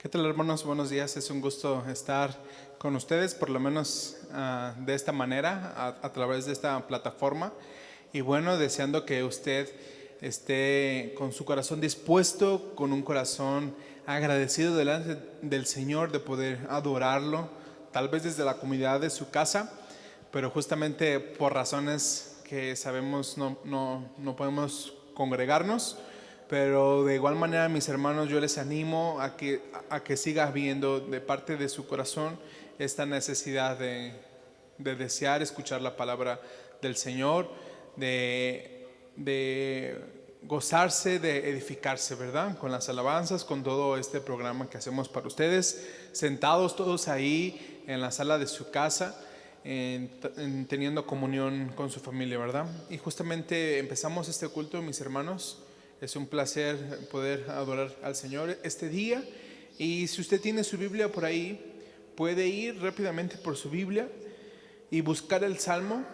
¿Qué tal, hermanos? Buenos días. Es un gusto estar con ustedes, por lo menos de esta manera, a través de esta plataforma. Y bueno, deseando que usted esté con su corazón dispuesto, con un corazón agradecido delante del Señor, de poder adorarlo, tal vez desde la comunidad de su casa, pero justamente por razones que sabemos no podemos congregarnos. Pero de igual manera, mis hermanos, yo les animo a que siga viendo de parte de su corazón esta necesidad de desear escuchar la palabra del Señor, de gozarse, de edificarse, ¿verdad? Con las alabanzas, con todo este programa que hacemos para ustedes, sentados todos ahí en la sala de su casa, teniendo comunión con su familia, ¿verdad? Y justamente empezamos este culto, mis hermanos. Es un placer poder adorar al Señor este día. Y si usted tiene su Biblia por ahí, puede ir rápidamente por su Biblia y buscar el Salmo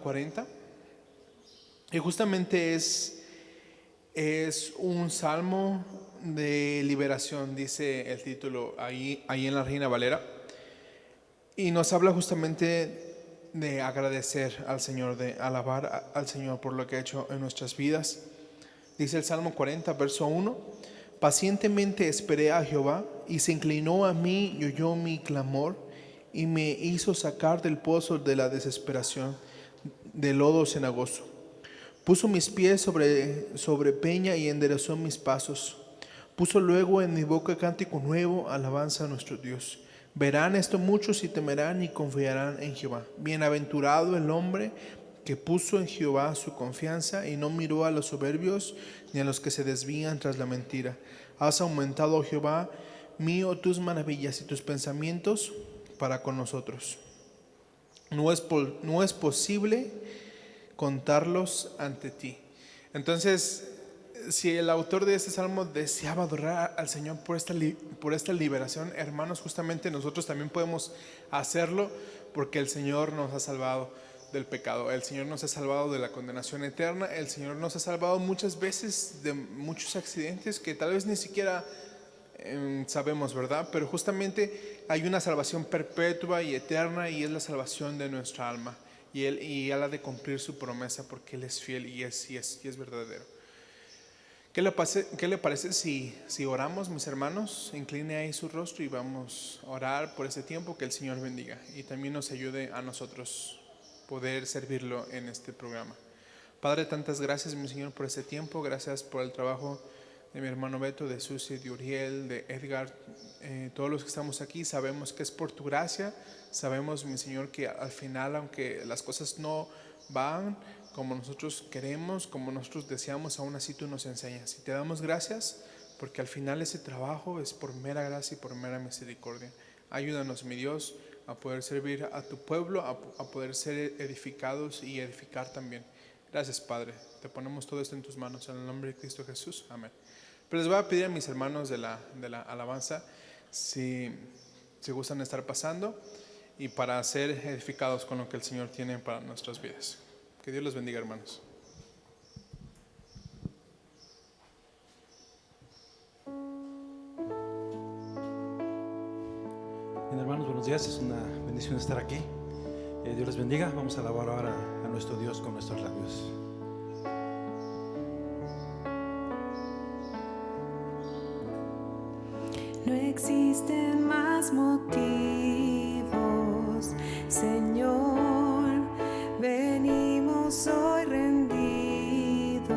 40. Y justamente es un salmo de liberación, dice el título ahí en la Reina Valera. Y nos habla justamente de agradecer al Señor, de alabar al Señor por lo que ha hecho en nuestras vidas. Dice el Salmo 40, verso 1: Pacientemente esperé a Jehová, y se inclinó a mí y oyó mi clamor, y me hizo sacar del pozo de la desesperación, del lodo cenagoso. Puso mis pies sobre peña y enderezó mis pasos. Puso luego en mi boca cántico nuevo, alabanza a nuestro Dios. Verán esto muchos y temerán y confiarán en Jehová. Bienaventurado el hombre que puso en Jehová su confianza y no miró a los soberbios ni a los que se desvían tras la mentira. Has aumentado, oh Jehová mío, tus maravillas y tus pensamientos para con nosotros. No es posible contarlos ante ti. Entonces, si el autor de este salmo deseaba adorar al Señor por esta liberación, hermanos, justamente nosotros también podemos hacerlo, porque el Señor nos ha salvado del pecado, el Señor nos ha salvado de la condenación eterna, el Señor nos ha salvado muchas veces de muchos accidentes que tal vez ni siquiera sabemos, ¿verdad? Pero justamente hay una salvación perpetua y eterna, y es la salvación de nuestra alma, y Él ha de cumplir su promesa, porque Él es fiel y es verdadero. ¿Qué le parece si oramos, mis hermanos? Incline ahí su rostro y vamos a orar por este tiempo. Que el Señor bendiga y también nos ayude a nosotros poder servirlo en este programa. Padre, tantas gracias, mi Señor, por este tiempo. Gracias por el trabajo de mi hermano Beto, de Susi, de Uriel, de Edgar, todos los que estamos aquí. Sabemos que es por tu gracia. Sabemos, mi Señor, que al final, aunque las cosas no van como nosotros queremos, como nosotros deseamos, aún así tú nos enseñas. Y te damos gracias, porque al final ese trabajo es por mera gracia y por mera misericordia. Ayúdanos, mi Dios, a poder servir a tu pueblo, a poder ser edificados y edificar también. Gracias, Padre. Te ponemos todo esto en tus manos, en el nombre de Cristo Jesús. Amén. Pero les voy a pedir a mis hermanos de la alabanza si gustan estar pasando, y para ser edificados con lo que el Señor tiene para nuestras vidas. Que Dios los bendiga, hermanos. Bien, hermanos, buenos días. Es una bendición estar aquí. Dios les bendiga. Vamos a alabar ahora a nuestro Dios con nuestros labios. No existen más motivos, Señor. Venimos hoy rendidos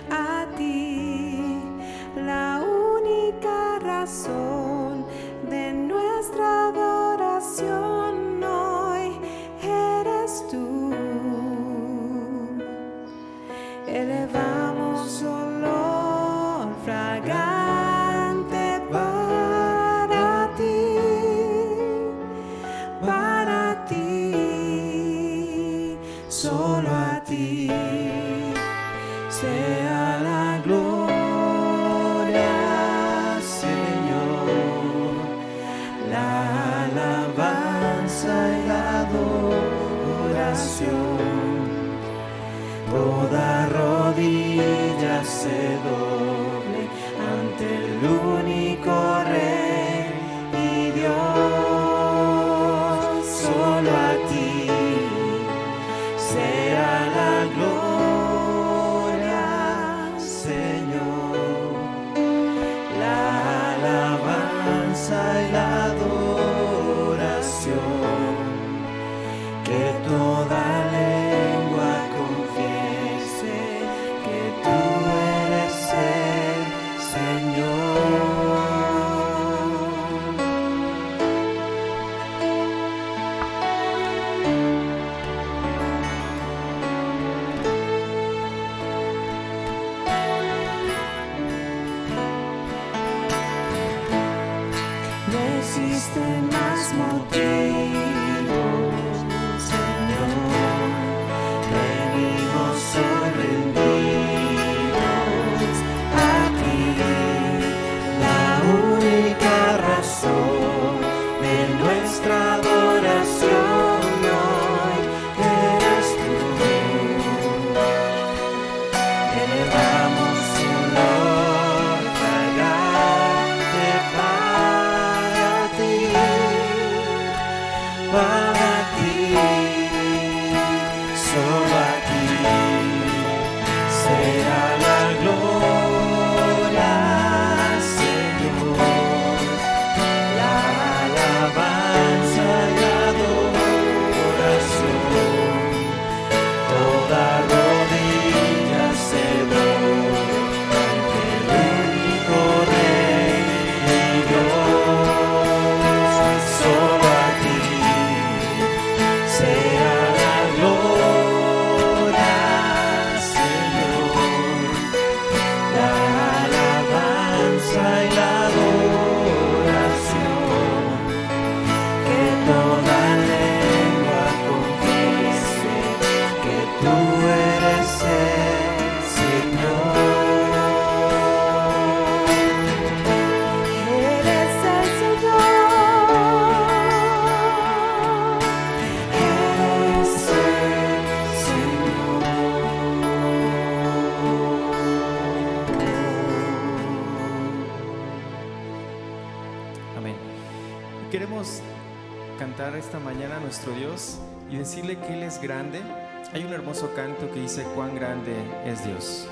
a ti, la única razón de nuestra adoración hoy eres tú. Elevamos olor fragante para ti, solo a ti sea la gloria, Señor, la alabanza y la adoración. Toda rodilla se doble ante el único sea la gloria, Señor, la alabanza y la adoración, que toda lengua confiese que tú eres el Señor. No existen más motivos, Señor. Venimos sorprendidos a ti, la única razón de nuestra adoración hoy eres tú. Elevamos olor fragante para ti, solo aquí será la gloria, Señor, la alabanza y la adoración, toda rodilla se dobla ante el único Rey y Dios, solo aquí sea la gloria, Señor, la alabanza y la adoración, que toda lengua confiese que tú eres el Señor. Eres el Señor. Eres el Señor. Amén. Queremos cantar esta mañana a nuestro Dios y decirle que Él es grande. Hay un hermoso canto que dice: cuán grande es Dios.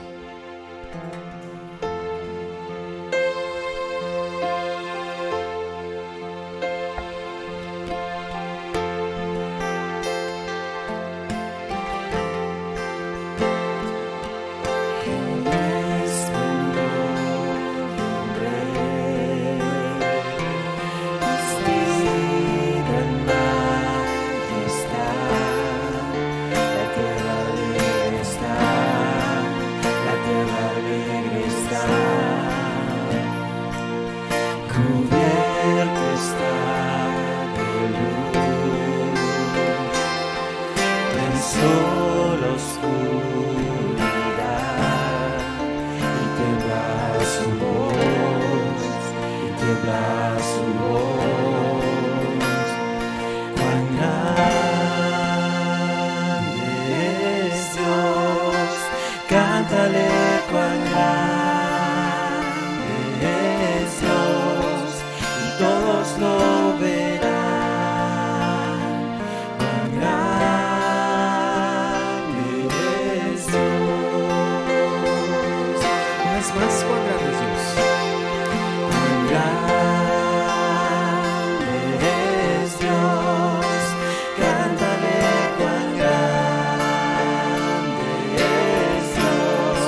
Cubierto está de luz, en sola oscuridad, y tiembla su voz, cuán grande es Dios, cántale cuán grande es Dios, y todos lo verán, cuán grande es Dios. Una vez más, cuán grande es Dios. Cuán grande es Dios, cántale cuán grande es Dios,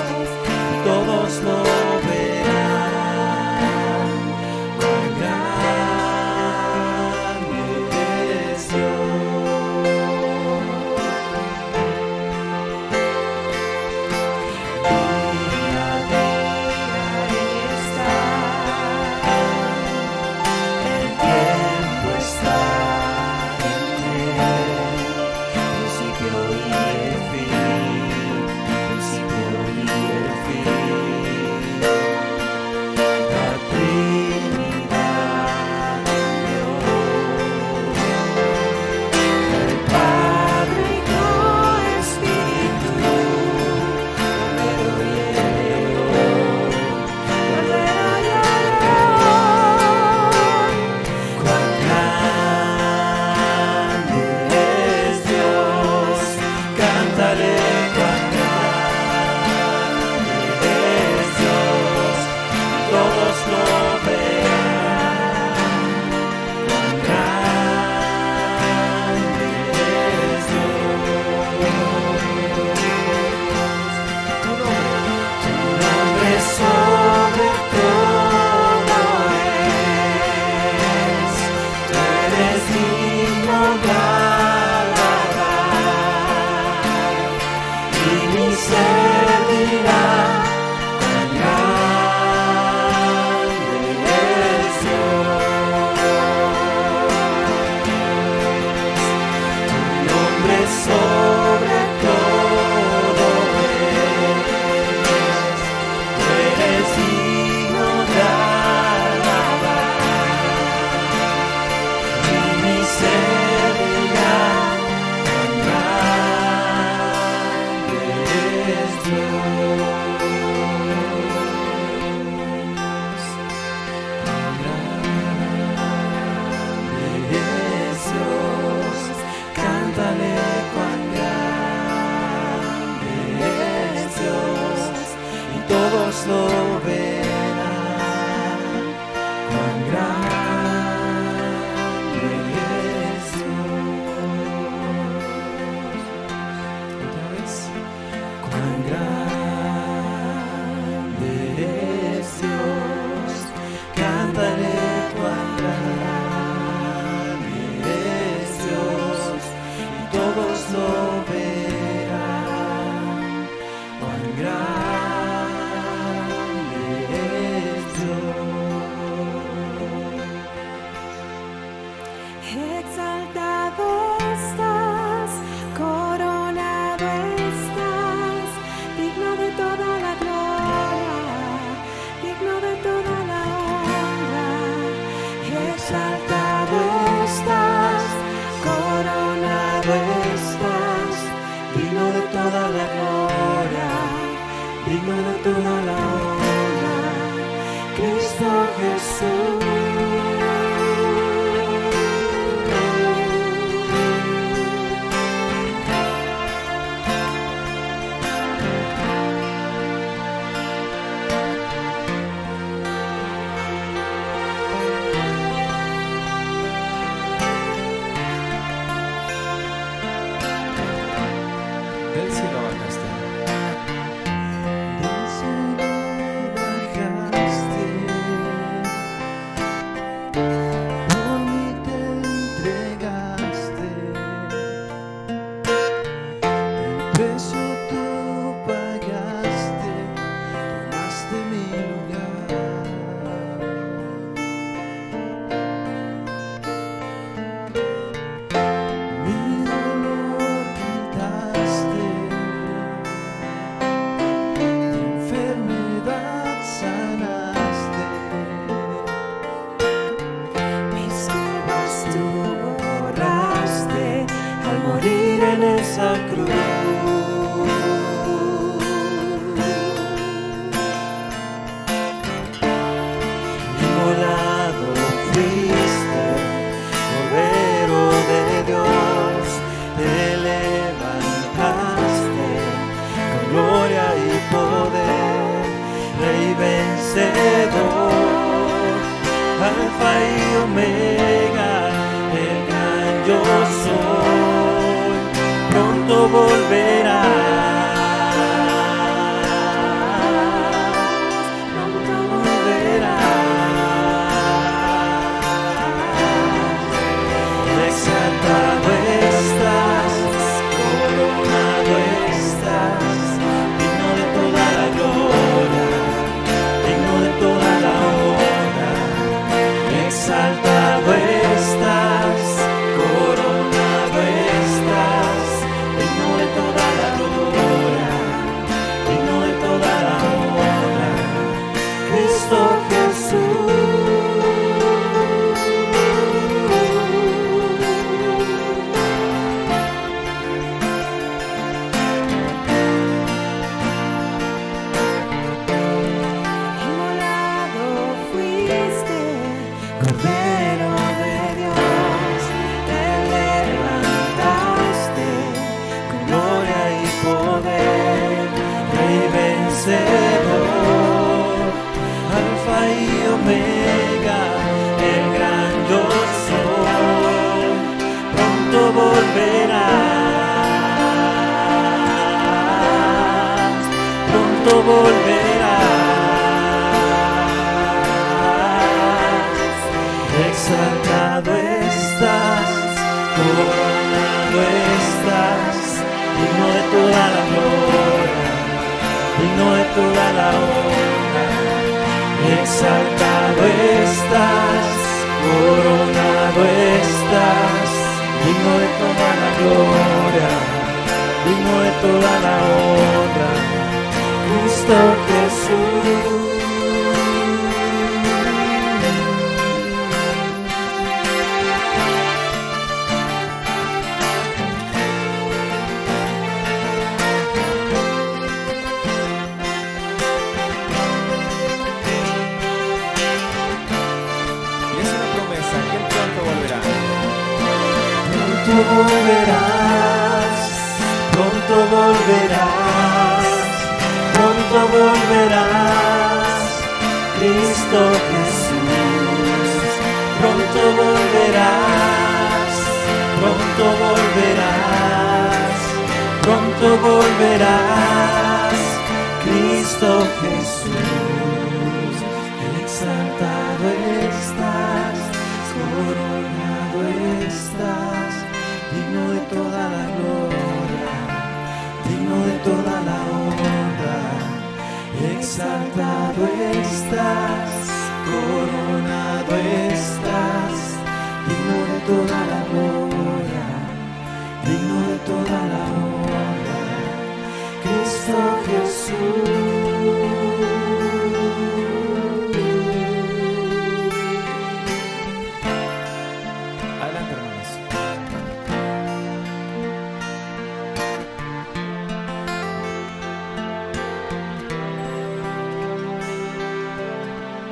cántale cuán grande es Dios, y todos lo verán. Cuán grande es Dios. Tu nombre sobre todo es. Tú eres digno de alabar, y mi ser dirá cuán grande es Dios. Tu nombre sobre todo es. Tú eres digno de alabar, y mi ser dirá cuán grande es Dios. Cuán grande es Dios, cántale cuán grande es Dios, y todos lo verán. Cuán grande es Dios. Otra vez. Cuán grande es Dios, cántale cuán grande es Dios, y todos lo verán. Cuán grande es Dios. Exaltado estás, coronado estás, digno de toda la gloria, digno de toda la honra. Exaltado estás, coronado estás, digno de toda la gloria, digno de toda la honra. Cristo Jesús. Del cielo bajaste. Del cielo bajaste, por mí te entregaste, el precio tú pagaste, tomaste mi lugar. Mi dolor quitaste, mi enfermedad sanaste, Mis culpas tú borraste al morir en esa cruz. inmolado fuiste, Cordero de Dios, te levantaste con gloria y poder, Rey vencedor, Alfa y Omega, el gran yo soy, pronto volverás, pronto volverás. Exaltado estás, coronado estás, digno de toda la gloria, digno de toda la honra. Exaltado estás, coronado estás, digno de toda la pronto volverás. Exaltado estás, coronado estás, digno de toda la gloria, digno de toda la honra. Exaltado estás, coronado estás, digno de toda la gloria, digno de toda la honra, Cristo Jesús. Y es una promesa que Él pronto volverá. Pronto volverás, pronto volverás, pronto volverás, Cristo Jesús. Pronto volverás, pronto volverás, pronto volverás, Cristo Jesús. Exaltado estás, coronado estás, digno de toda la gloria, digno de toda la honra. Exaltado estás, coronado estás, digno de toda la gloria, digno de toda la honra, Cristo Jesús. Adelante, hermanos.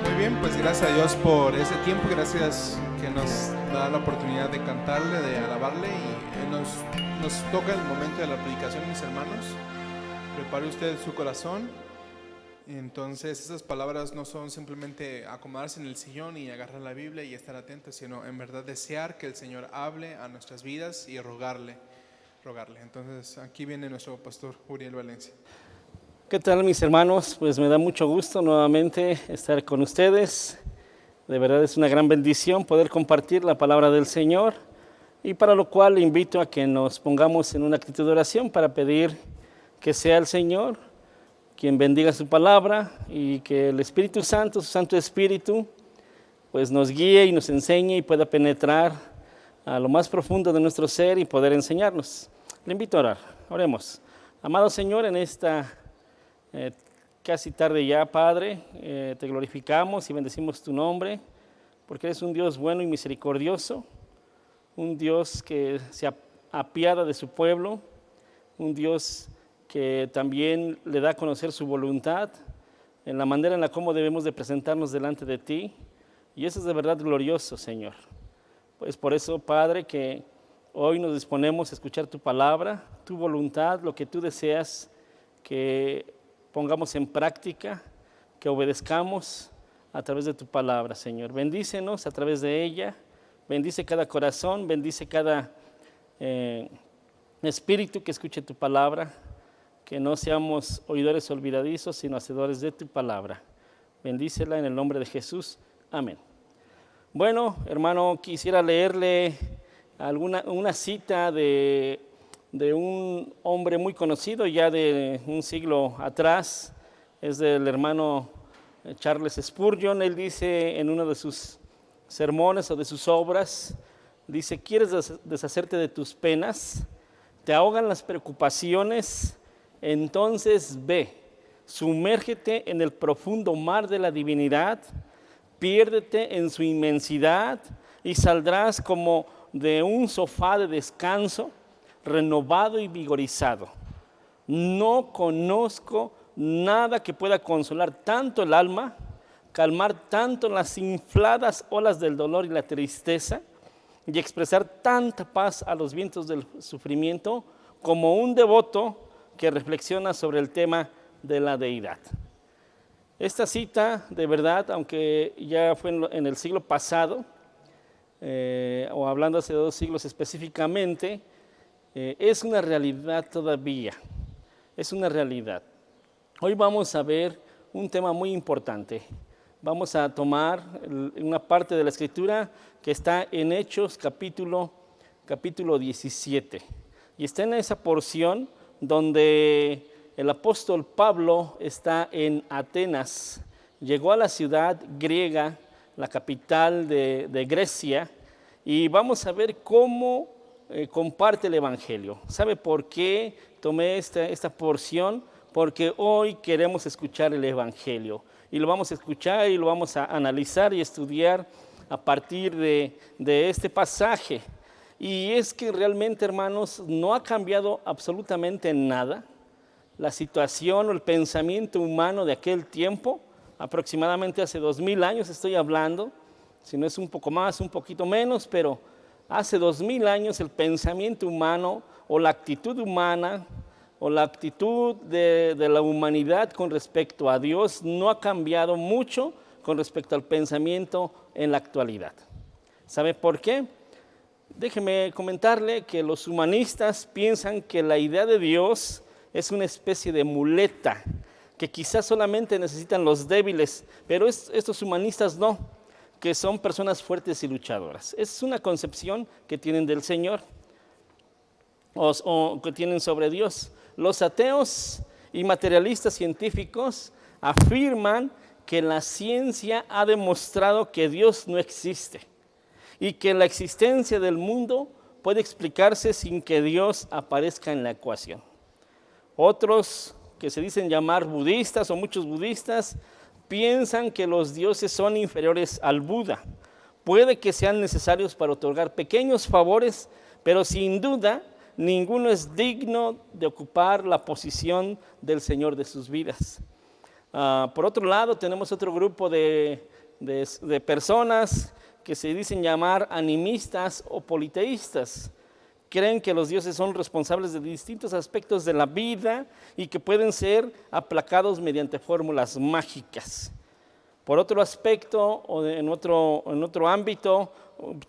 Muy bien, pues gracias a Dios por ese tiempo, gracias que nos da la oportunidad de cantarle, de alabarle y nos toca el momento de la predicación, mis hermanos. Prepare usted su corazón. Entonces esas palabras no son simplemente acomodarse en el sillón y agarrar la Biblia y estar atentos, sino en verdad desear que el Señor hable a nuestras vidas y rogarle. Entonces aquí viene nuestro pastor Uriel Valencia. ¿Qué tal, mis hermanos? Pues me da mucho gusto nuevamente estar con ustedes. De verdad es una gran bendición poder compartir la palabra del Señor, y para lo cual le invito a que nos pongamos en una actitud de oración para pedir que sea el Señor quien bendiga su palabra y que el Espíritu Santo, su Santo Espíritu, pues nos guíe y nos enseñe y pueda penetrar a lo más profundo de nuestro ser y poder enseñarnos. Le invito a orar. Oremos. Amado Señor, en esta casi tarde ya, Padre, te glorificamos y bendecimos tu nombre, porque eres un Dios bueno y misericordioso, un Dios que se apiada de su pueblo, un Dios que también le da a conocer su voluntad en la manera en la cómo debemos de presentarnos delante de ti, y eso es de verdad glorioso, Señor. Pues por eso, Padre, que hoy nos disponemos a escuchar tu palabra, tu voluntad, lo que tú deseas que pongamos en práctica, que obedezcamos a través de tu palabra, Señor. Bendícenos a través de ella, bendice cada corazón, bendice cada espíritu que escuche tu palabra, que no seamos oidores olvidadizos, sino hacedores de tu palabra. Bendícela en el nombre de Jesús. Amén. Bueno, hermano, quisiera leerle una cita de un hombre muy conocido, ya de un siglo atrás. Es del hermano Charles Spurgeon. Él dice en uno de sus sermones o de sus obras, dice: ¿quieres deshacerte de tus penas? ¿Te ahogan las preocupaciones? Entonces ve, sumérgete en el profundo mar de la divinidad, piérdete en su inmensidad y saldrás como de un sofá de descanso, renovado y vigorizado. No conozco nada que pueda consolar tanto el alma, calmar tanto las infladas olas del dolor y la tristeza, y expresar tanta paz a los vientos del sufrimiento, como un devoto que reflexiona sobre el tema de la deidad. Esta cita, de verdad, aunque ya fue en el siglo pasado, o hablando hace 2 siglos específicamente, es una realidad todavía, es una realidad. Hoy vamos a ver un tema muy importante. Vamos a tomar una parte de la Escritura que está en Hechos capítulo 17. Y está en esa porción donde el apóstol Pablo está en Atenas. Llegó a la ciudad griega, la capital de Grecia, y vamos a ver cómo comparte el Evangelio. ¿Sabe por qué tomé esta porción? Porque hoy queremos escuchar el Evangelio. Y lo vamos a escuchar y lo vamos a analizar y estudiar a partir de este pasaje. Y es que realmente, hermanos, no ha cambiado absolutamente nada. La situación o el pensamiento humano de aquel tiempo, aproximadamente hace 2000 años estoy hablando, si no es un poco más, un poquito menos, pero hace 2000 años el pensamiento humano o la actitud humana o la actitud de la humanidad con respecto a Dios no ha cambiado mucho con respecto al pensamiento en la actualidad. ¿Sabe por qué? Déjeme comentarle que los humanistas piensan que la idea de Dios es una especie de muleta, que quizás solamente necesitan los débiles, pero estos humanistas no, que son personas fuertes y luchadoras. Es una concepción que tienen del Señor o que tienen sobre Dios. Los ateos y materialistas científicos afirman que la ciencia ha demostrado que Dios no existe y que la existencia del mundo puede explicarse sin que Dios aparezca en la ecuación. Otros que se dicen llamar budistas o muchos budistas piensan que los dioses son inferiores al Buda. Puede que sean necesarios para otorgar pequeños favores, pero sin duda ninguno es digno de ocupar la posición del Señor de sus vidas. Por otro lado, tenemos otro grupo de personas que se dicen llamar animistas o politeístas. Creen que los dioses son responsables de distintos aspectos de la vida y que pueden ser aplacados mediante fórmulas mágicas. Por otro aspecto, o en otro ámbito,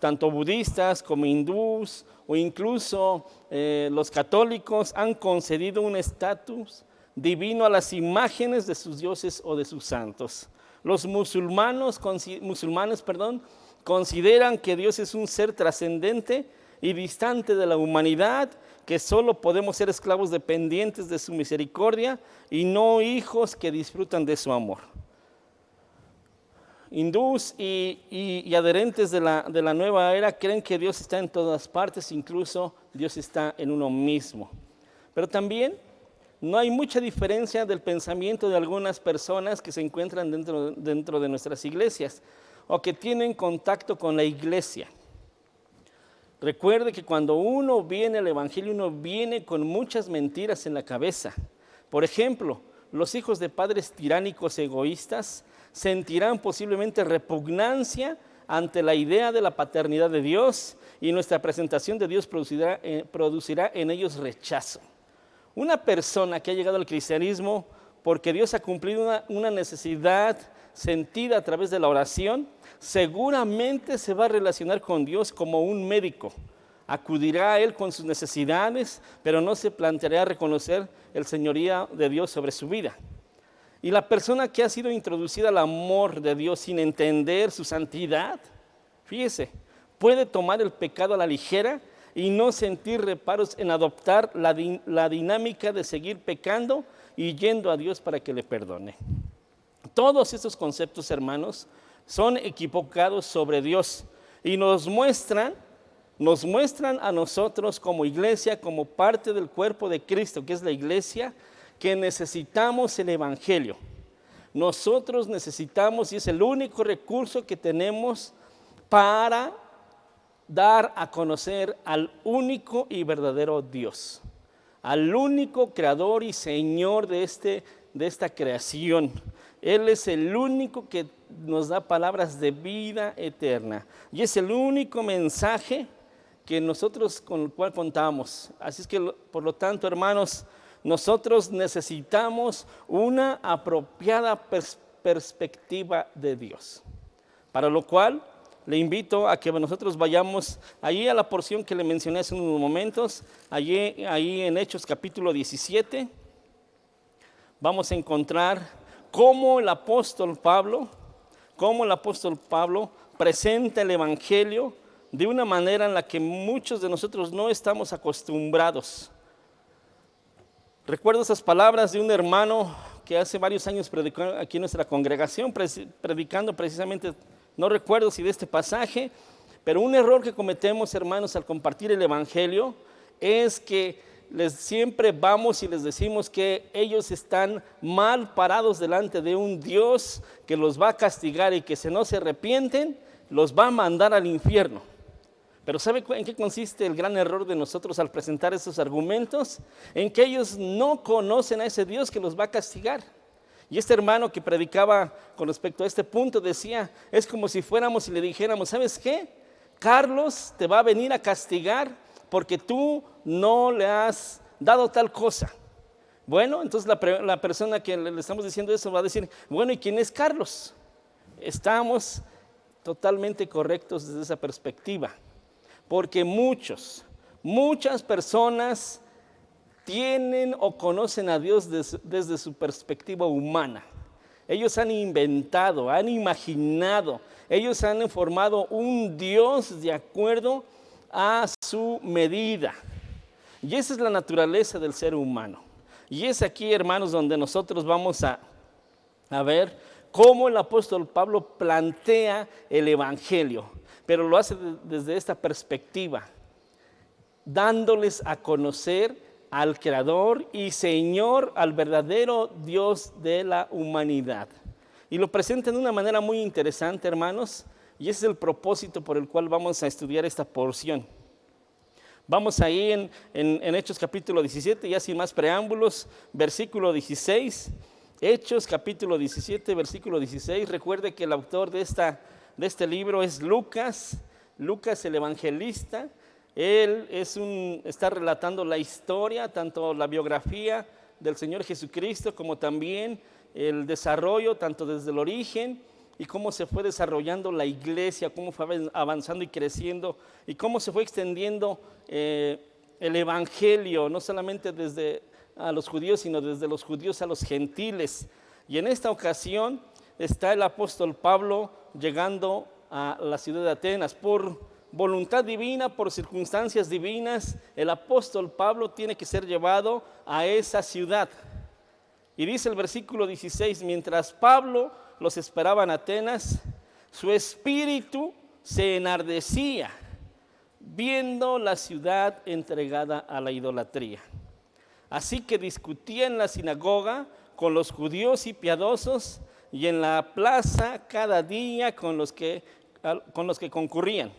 tanto budistas como hindús o incluso los católicos han concedido un estatus divino a las imágenes de sus dioses o de sus santos. Los musulmanes consideran que Dios es un ser trascendente y distante de la humanidad, que solo podemos ser esclavos dependientes de su misericordia y no hijos que disfrutan de su amor. Hindús y adherentes de la nueva era creen que Dios está en todas partes, incluso Dios está en uno mismo. Pero también no hay mucha diferencia del pensamiento de algunas personas que se encuentran dentro de nuestras iglesias o que tienen contacto con la iglesia. Recuerde que cuando uno viene al Evangelio, uno viene con muchas mentiras en la cabeza. Por ejemplo, los hijos de padres tiránicos egoístas sentirán posiblemente repugnancia ante la idea de la paternidad de Dios y nuestra presentación de Dios producirá en ellos rechazo. Una persona que ha llegado al cristianismo porque Dios ha cumplido una necesidad sentida a través de la oración, seguramente se va a relacionar con Dios como un médico. Acudirá a Él con sus necesidades, pero no se planteará reconocer el señorío de Dios sobre su vida. Y la persona que ha sido introducida al amor de Dios sin entender su santidad, fíjese, puede tomar el pecado a la ligera y no sentir reparos en adoptar la dinámica de seguir pecando y yendo a Dios para que le perdone. Todos estos conceptos, hermanos, son equivocados sobre Dios y nos muestran a nosotros como iglesia, como parte del cuerpo de Cristo, que es la iglesia, que necesitamos el Evangelio. Nosotros necesitamos, y es el único recurso que tenemos para dar a conocer al único y verdadero Dios, al único creador y Señor de esta creación. Él es el único que nos da palabras de vida eterna y es el único mensaje que nosotros con el cual contamos. Así es que, por lo tanto, hermanos, nosotros necesitamos una apropiada perspectiva de Dios, para lo cual le invito a que nosotros vayamos allí a la porción que le mencioné hace unos momentos, ahí en Hechos capítulo 17. vamos a encontrar cómo el apóstol Pablo presenta el Evangelio de una manera en la que muchos de nosotros no estamos acostumbrados. Recuerdo esas palabras de un hermano que hace varios años predicó aquí en nuestra congregación, predicando precisamente, no recuerdo si de este pasaje, pero un error que cometemos, hermanos, al compartir el Evangelio es que siempre vamos y les decimos que ellos están mal parados delante de un Dios que los va a castigar y que si no se arrepienten, los va a mandar al infierno. Pero ¿sabe en qué consiste el gran error de nosotros al presentar esos argumentos? En que ellos no conocen a ese Dios que los va a castigar. Y este hermano que predicaba con respecto a este punto decía, es como si fuéramos y le dijéramos, ¿sabes qué? Carlos te va a venir a castigar porque tú no le has dado tal cosa. Bueno, entonces la persona que le estamos diciendo eso va a decir, bueno, ¿y quién es Carlos? Estamos totalmente correctos desde esa perspectiva, porque muchas personas tienen o conocen a Dios desde su perspectiva humana. Ellos han inventado, han imaginado, ellos han formado un Dios de acuerdo a su medida. Y esa es la naturaleza del ser humano. Y es aquí, hermanos, donde nosotros vamos a ver cómo el apóstol Pablo plantea el Evangelio, pero lo hace desde esta perspectiva, dándoles a conocer al Creador y Señor, al verdadero Dios de la humanidad. Y lo presenta de una manera muy interesante, hermanos, y ese es el propósito por el cual vamos a estudiar esta porción. Vamos ahí en Hechos capítulo 17, ya sin más preámbulos, versículo 16. Hechos capítulo 17, versículo 16. Recuerde que el autor de este libro es Lucas el evangelista. Él está relatando la historia, tanto la biografía del Señor Jesucristo como también el desarrollo, tanto desde el origen y cómo se fue desarrollando la iglesia, cómo fue avanzando y creciendo y cómo se fue extendiendo el evangelio, no solamente desde a los judíos, sino desde los judíos a los gentiles. Y en esta ocasión está el apóstol Pablo llegando a la ciudad de Atenas. Por voluntad divina, por circunstancias divinas, el apóstol Pablo tiene que ser llevado a esa ciudad. Y dice el versículo 16, mientras Pablo los esperaba en Atenas, su espíritu se enardecía viendo la ciudad entregada a la idolatría. Así que discutía en la sinagoga con los judíos y piadosos y en la plaza cada día con los que concurrían.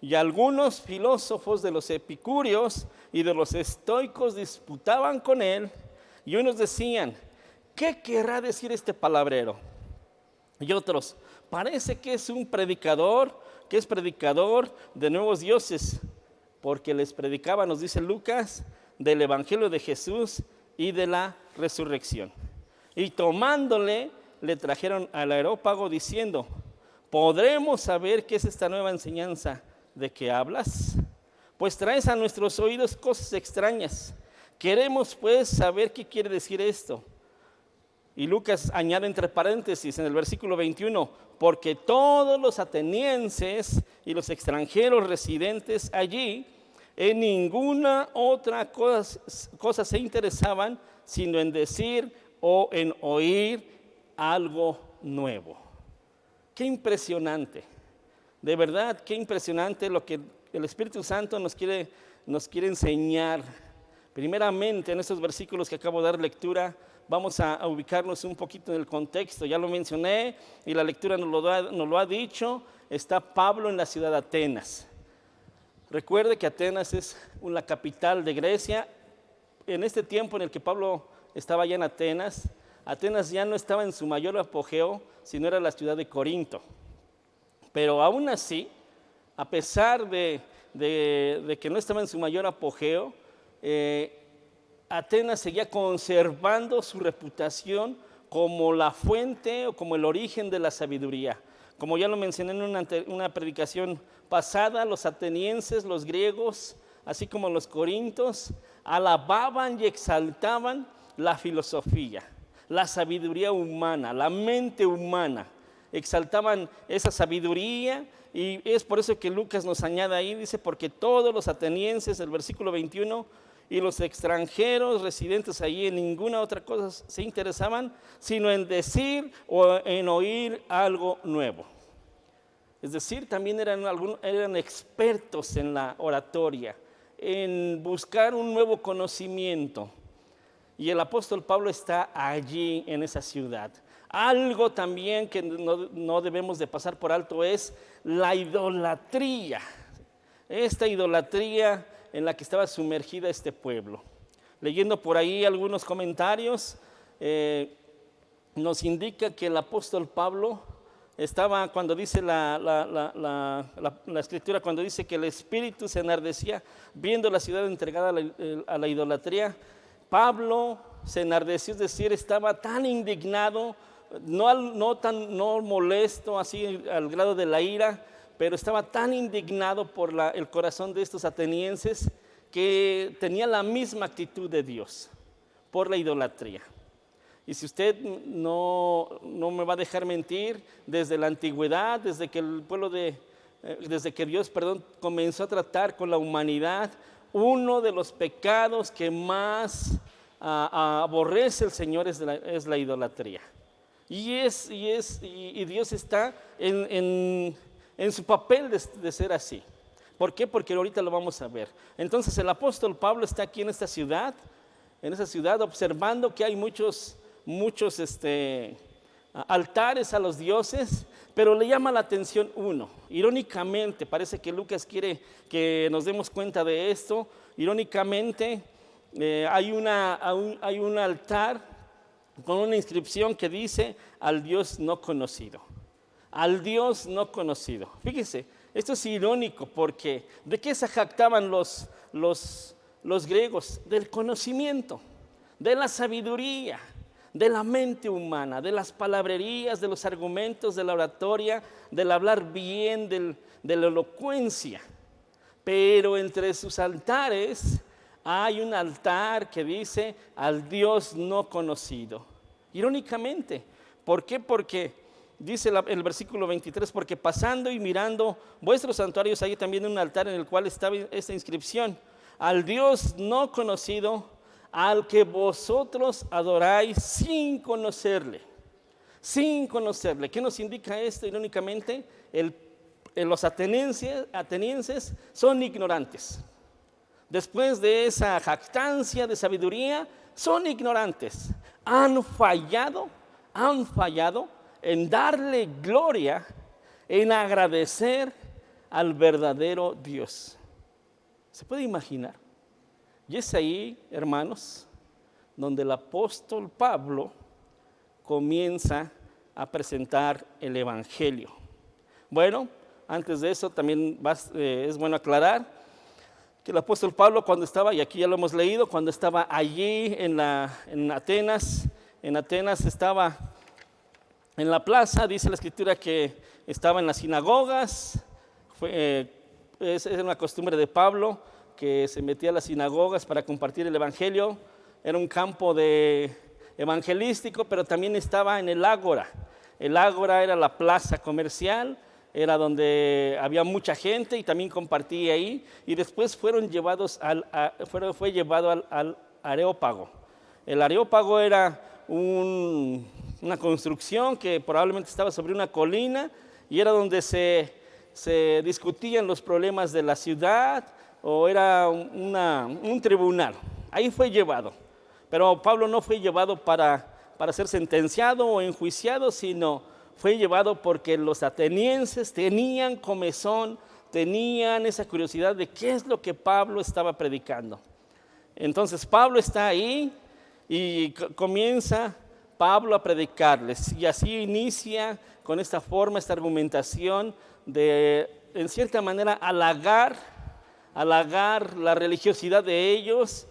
Y algunos filósofos de los epicúreos y de los estoicos disputaban con él, y unos decían, ¿qué querrá decir este palabrero? Y otros, parece que es un predicador, que es predicador de nuevos dioses, porque les predicaba, nos dice Lucas, del evangelio de Jesús y de la resurrección. Y tomándole, le trajeron al Areópago diciendo, ¿podremos saber qué es esta nueva enseñanza de que hablas? Pues traes a nuestros oídos cosas extrañas. Queremos pues saber qué quiere decir esto. Y Lucas añade entre paréntesis en el versículo 21, porque todos los atenienses y los extranjeros residentes allí en ninguna otra cosa se interesaban, sino en decir o en oír algo nuevo. Qué impresionante, de verdad, qué impresionante lo que el Espíritu Santo nos quiere enseñar. Primeramente, en estos versículos que acabo de dar lectura, vamos a ubicarnos un poquito en el contexto. Ya lo mencioné y la lectura nos lo ha dicho. Está Pablo en la ciudad de Atenas. Recuerde que Atenas es la capital de Grecia. En este tiempo en el que Pablo estaba ya en Atenas, Atenas ya no estaba en su mayor apogeo, sino era la ciudad de Corinto. Pero aún así, a pesar de que no estaba en su mayor apogeo, Atenas seguía conservando su reputación como la fuente o como el origen de la sabiduría. Como ya lo mencioné en una predicación pasada, los atenienses, los griegos, así como los corintios, alababan y exaltaban la filosofía. la sabiduría humana, la mente humana. Exaltaban esa sabiduría y es por eso que Lucas nos añade ahí, dice, porque todos los atenienses, el versículo 21, y los extranjeros residentes allí en ninguna otra cosa se interesaban, sino en decir o en oír algo nuevo. Es decir, también eran expertos en la oratoria, en buscar un nuevo conocimiento. Y el apóstol Pablo está allí en esa ciudad. Algo también que no debemos de pasar por alto es la idolatría. Esta idolatría en la que estaba sumergida este pueblo. Leyendo por ahí algunos comentarios, nos indica que el apóstol Pablo estaba, cuando dice la escritura, cuando dice que el espíritu se enardecía viendo la ciudad entregada a la idolatría, Pablo se enardeció, es decir, estaba tan indignado, no molesto así al grado de la ira, pero estaba tan indignado por el corazón de estos atenienses que tenía la misma actitud de Dios por la idolatría. Y si usted no me va a dejar mentir, desde la antigüedad, desde que Dios comenzó a tratar con la humanidad, uno de los pecados que más aborrece el Señor es la idolatría. Y Dios está en su papel de ser así. ¿Por qué? Porque ahorita lo vamos a ver. Entonces el apóstol Pablo está aquí en esa ciudad observando que hay muchos altares a los dioses, pero le llama la atención uno. Irónicamente, parece que Lucas quiere que nos demos cuenta de esto. Irónicamente, hay un altar con una inscripción que dice al Dios no conocido. Al Dios no conocido. Fíjese, esto es irónico porque ¿de qué se jactaban los griegos? Del conocimiento, de la sabiduría, de la mente humana, de las palabrerías, de los argumentos, de la oratoria, del hablar bien, de la elocuencia. Pero entre sus altares hay un altar que dice al Dios no conocido. Irónicamente, ¿por qué? Porque dice el versículo 23, porque pasando y mirando vuestros santuarios hay también un altar en el cual estaba esta inscripción, al Dios no conocido, al que vosotros adoráis sin conocerle. Sin conocerle. ¿Qué nos indica esto? Irónicamente, los atenienses son ignorantes. Después de esa jactancia de sabiduría, son ignorantes. Han fallado en darle gloria, en agradecer al verdadero Dios. ¿Se puede imaginar? Y es ahí, hermanos, donde el apóstol Pablo comienza a presentar el Evangelio. Bueno, antes de eso también es bueno aclarar que el apóstol Pablo cuando estaba, y aquí ya lo hemos leído, cuando estaba allí en Atenas estaba en la plaza, dice la escritura que estaba en las sinagogas, es una costumbre de Pablo, que se metía a las sinagogas para compartir el Evangelio. Era un campo evangelístico, pero también estaba en el ágora. El ágora era la plaza comercial, era donde había mucha gente y también compartía ahí. Y después fue llevado al Areópago. El Areópago era una construcción que probablemente estaba sobre una colina y era donde se discutían los problemas de la ciudad, o era un tribunal. Ahí fue llevado. Pero Pablo no fue llevado para ser sentenciado o enjuiciado, sino fue llevado porque los atenienses tenían comezón, tenían esa curiosidad de qué es lo que Pablo estaba predicando. Entonces Pablo está ahí y comienza Pablo a predicarles. Y así inicia con esta forma, esta argumentación de, en cierta manera, halagar la religiosidad de ellos,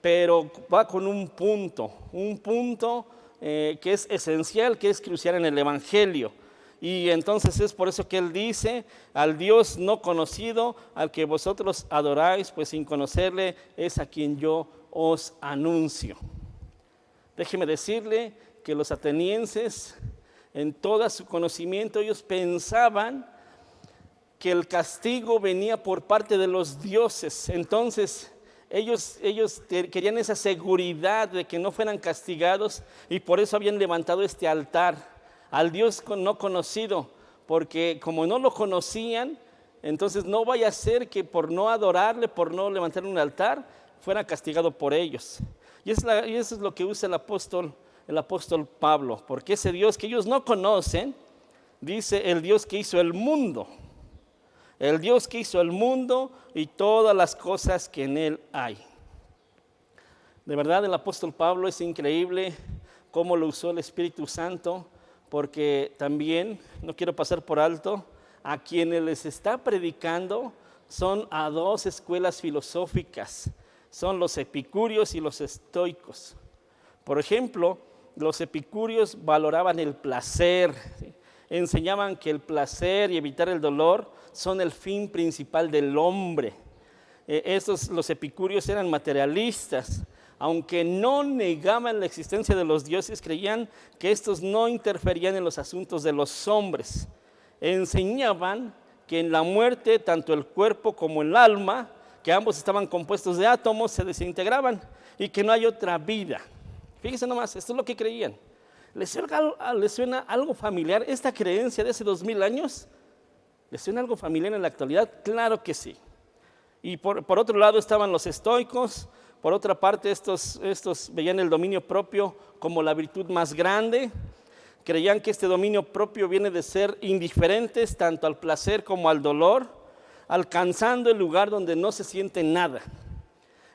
pero va con un punto que es esencial, que es crucial en el Evangelio. Y entonces es por eso que él dice, al Dios no conocido, al que vosotros adoráis, pues sin conocerle es a quien yo os anuncio. Déjeme decirle que los atenienses, en todo su conocimiento, ellos pensaban que el castigo venía por parte de los dioses. Entonces, ellos querían esa seguridad de que no fueran castigados, y por eso habían levantado este altar al Dios no conocido, porque como no lo conocían, entonces no vaya a ser que por no adorarle, por no levantar un altar, fuera castigado por ellos. Y eso es lo que usa el apóstol Pablo, porque ese Dios que ellos no conocen, dice el Dios que hizo el mundo. El Dios que hizo el mundo y todas las cosas que en él hay. De verdad, el apóstol Pablo es increíble cómo lo usó el Espíritu Santo, porque también, no quiero pasar por alto, a quienes les está predicando son a dos escuelas filosóficas. Son los epicúreos y los estoicos. Por ejemplo, los epicúreos valoraban el placer, ¿sí? Enseñaban que el placer y evitar el dolor son el fin principal del hombre. Los epicúreos eran materialistas, aunque no negaban la existencia de los dioses, creían que estos no interferían en los asuntos de los hombres. Enseñaban que en la muerte, tanto el cuerpo como el alma, que ambos estaban compuestos de átomos, se desintegraban y que no hay otra vida. Fíjense nomás, esto es lo que creían. ¿Les suena algo familiar esta creencia de hace 2000 años? ¿Les suena algo familiar en la actualidad? Claro que sí. Y por otro lado estaban los estoicos. Por otra parte, estos veían el dominio propio como la virtud más grande. Creían que este dominio propio viene de ser indiferentes tanto al placer como al dolor, alcanzando el lugar donde no se siente nada.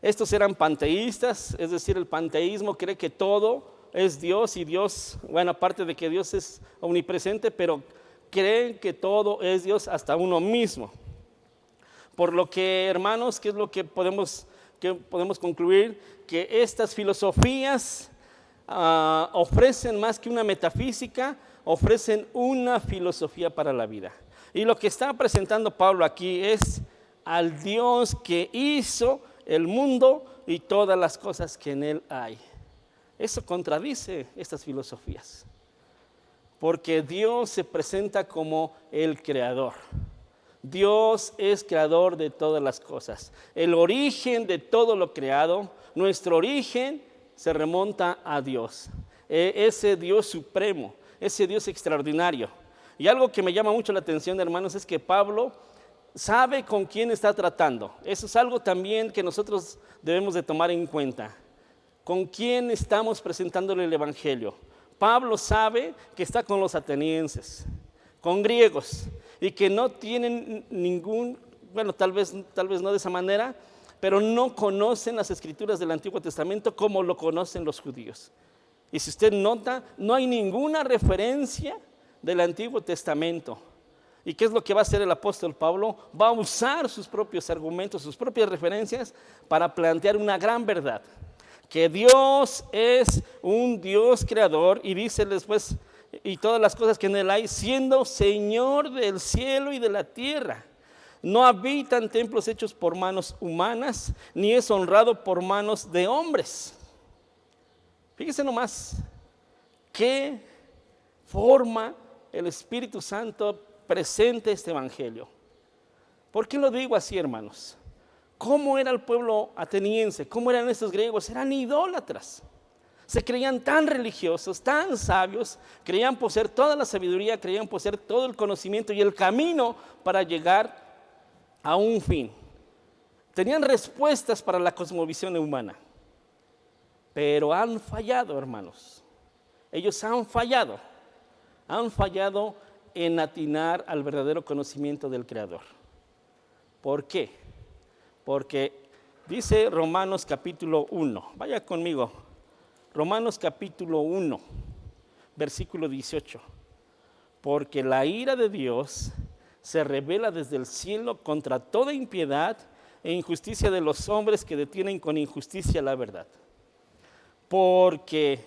Estos eran panteístas, es decir, el panteísmo cree que todo es Dios, y Dios, bueno, aparte de que Dios es omnipresente, pero creen que todo es Dios, hasta uno mismo. Por lo que, hermanos, ¿qué es lo que podemos concluir? Que estas filosofías ofrecen más que una metafísica, ofrecen una filosofía para la vida. Y lo que está presentando Pablo aquí es al Dios que hizo el mundo y todas las cosas que en él hay. Eso contradice estas filosofías, porque Dios se presenta como el creador. Dios es creador de todas las cosas. El origen de todo lo creado, nuestro origen se remonta a Dios. Ese Dios supremo, ese Dios extraordinario. Y algo que me llama mucho la atención, hermanos, es que Pablo sabe con quién está tratando. Eso es algo también que nosotros debemos de tomar en cuenta. ¿Con quién estamos presentándole el evangelio? Pablo sabe que está con los atenienses, con griegos, y que no tienen ningún, bueno, tal vez no de esa manera, pero no conocen las escrituras del Antiguo Testamento como lo conocen los judíos. Y si usted nota, no hay ninguna referencia del Antiguo Testamento. ¿Y qué es lo que va a hacer el apóstol Pablo? Va a usar sus propios argumentos, sus propias referencias para plantear una gran verdad. Que Dios es un Dios creador, y dice después, y todas las cosas que en él hay, siendo Señor del cielo y de la tierra. No habita en templos hechos por manos humanas, ni es honrado por manos de hombres. Fíjese nomás, qué forma el Espíritu Santo presenta este evangelio. ¿Por qué lo digo así, hermanos? ¿Cómo era el pueblo ateniense? ¿Cómo eran estos griegos? Eran idólatras. Se creían tan religiosos, tan sabios, creían poseer toda la sabiduría, creían poseer todo el conocimiento y el camino para llegar a un fin. Tenían respuestas para la cosmovisión humana, pero han fallado, hermanos. Ellos han fallado en atinar al verdadero conocimiento del Creador. ¿Por qué? Porque dice Romanos capítulo 1, vaya conmigo, Romanos capítulo 1, versículo 18. Porque la ira de Dios se revela desde el cielo contra toda impiedad e injusticia de los hombres que detienen con injusticia la verdad. Porque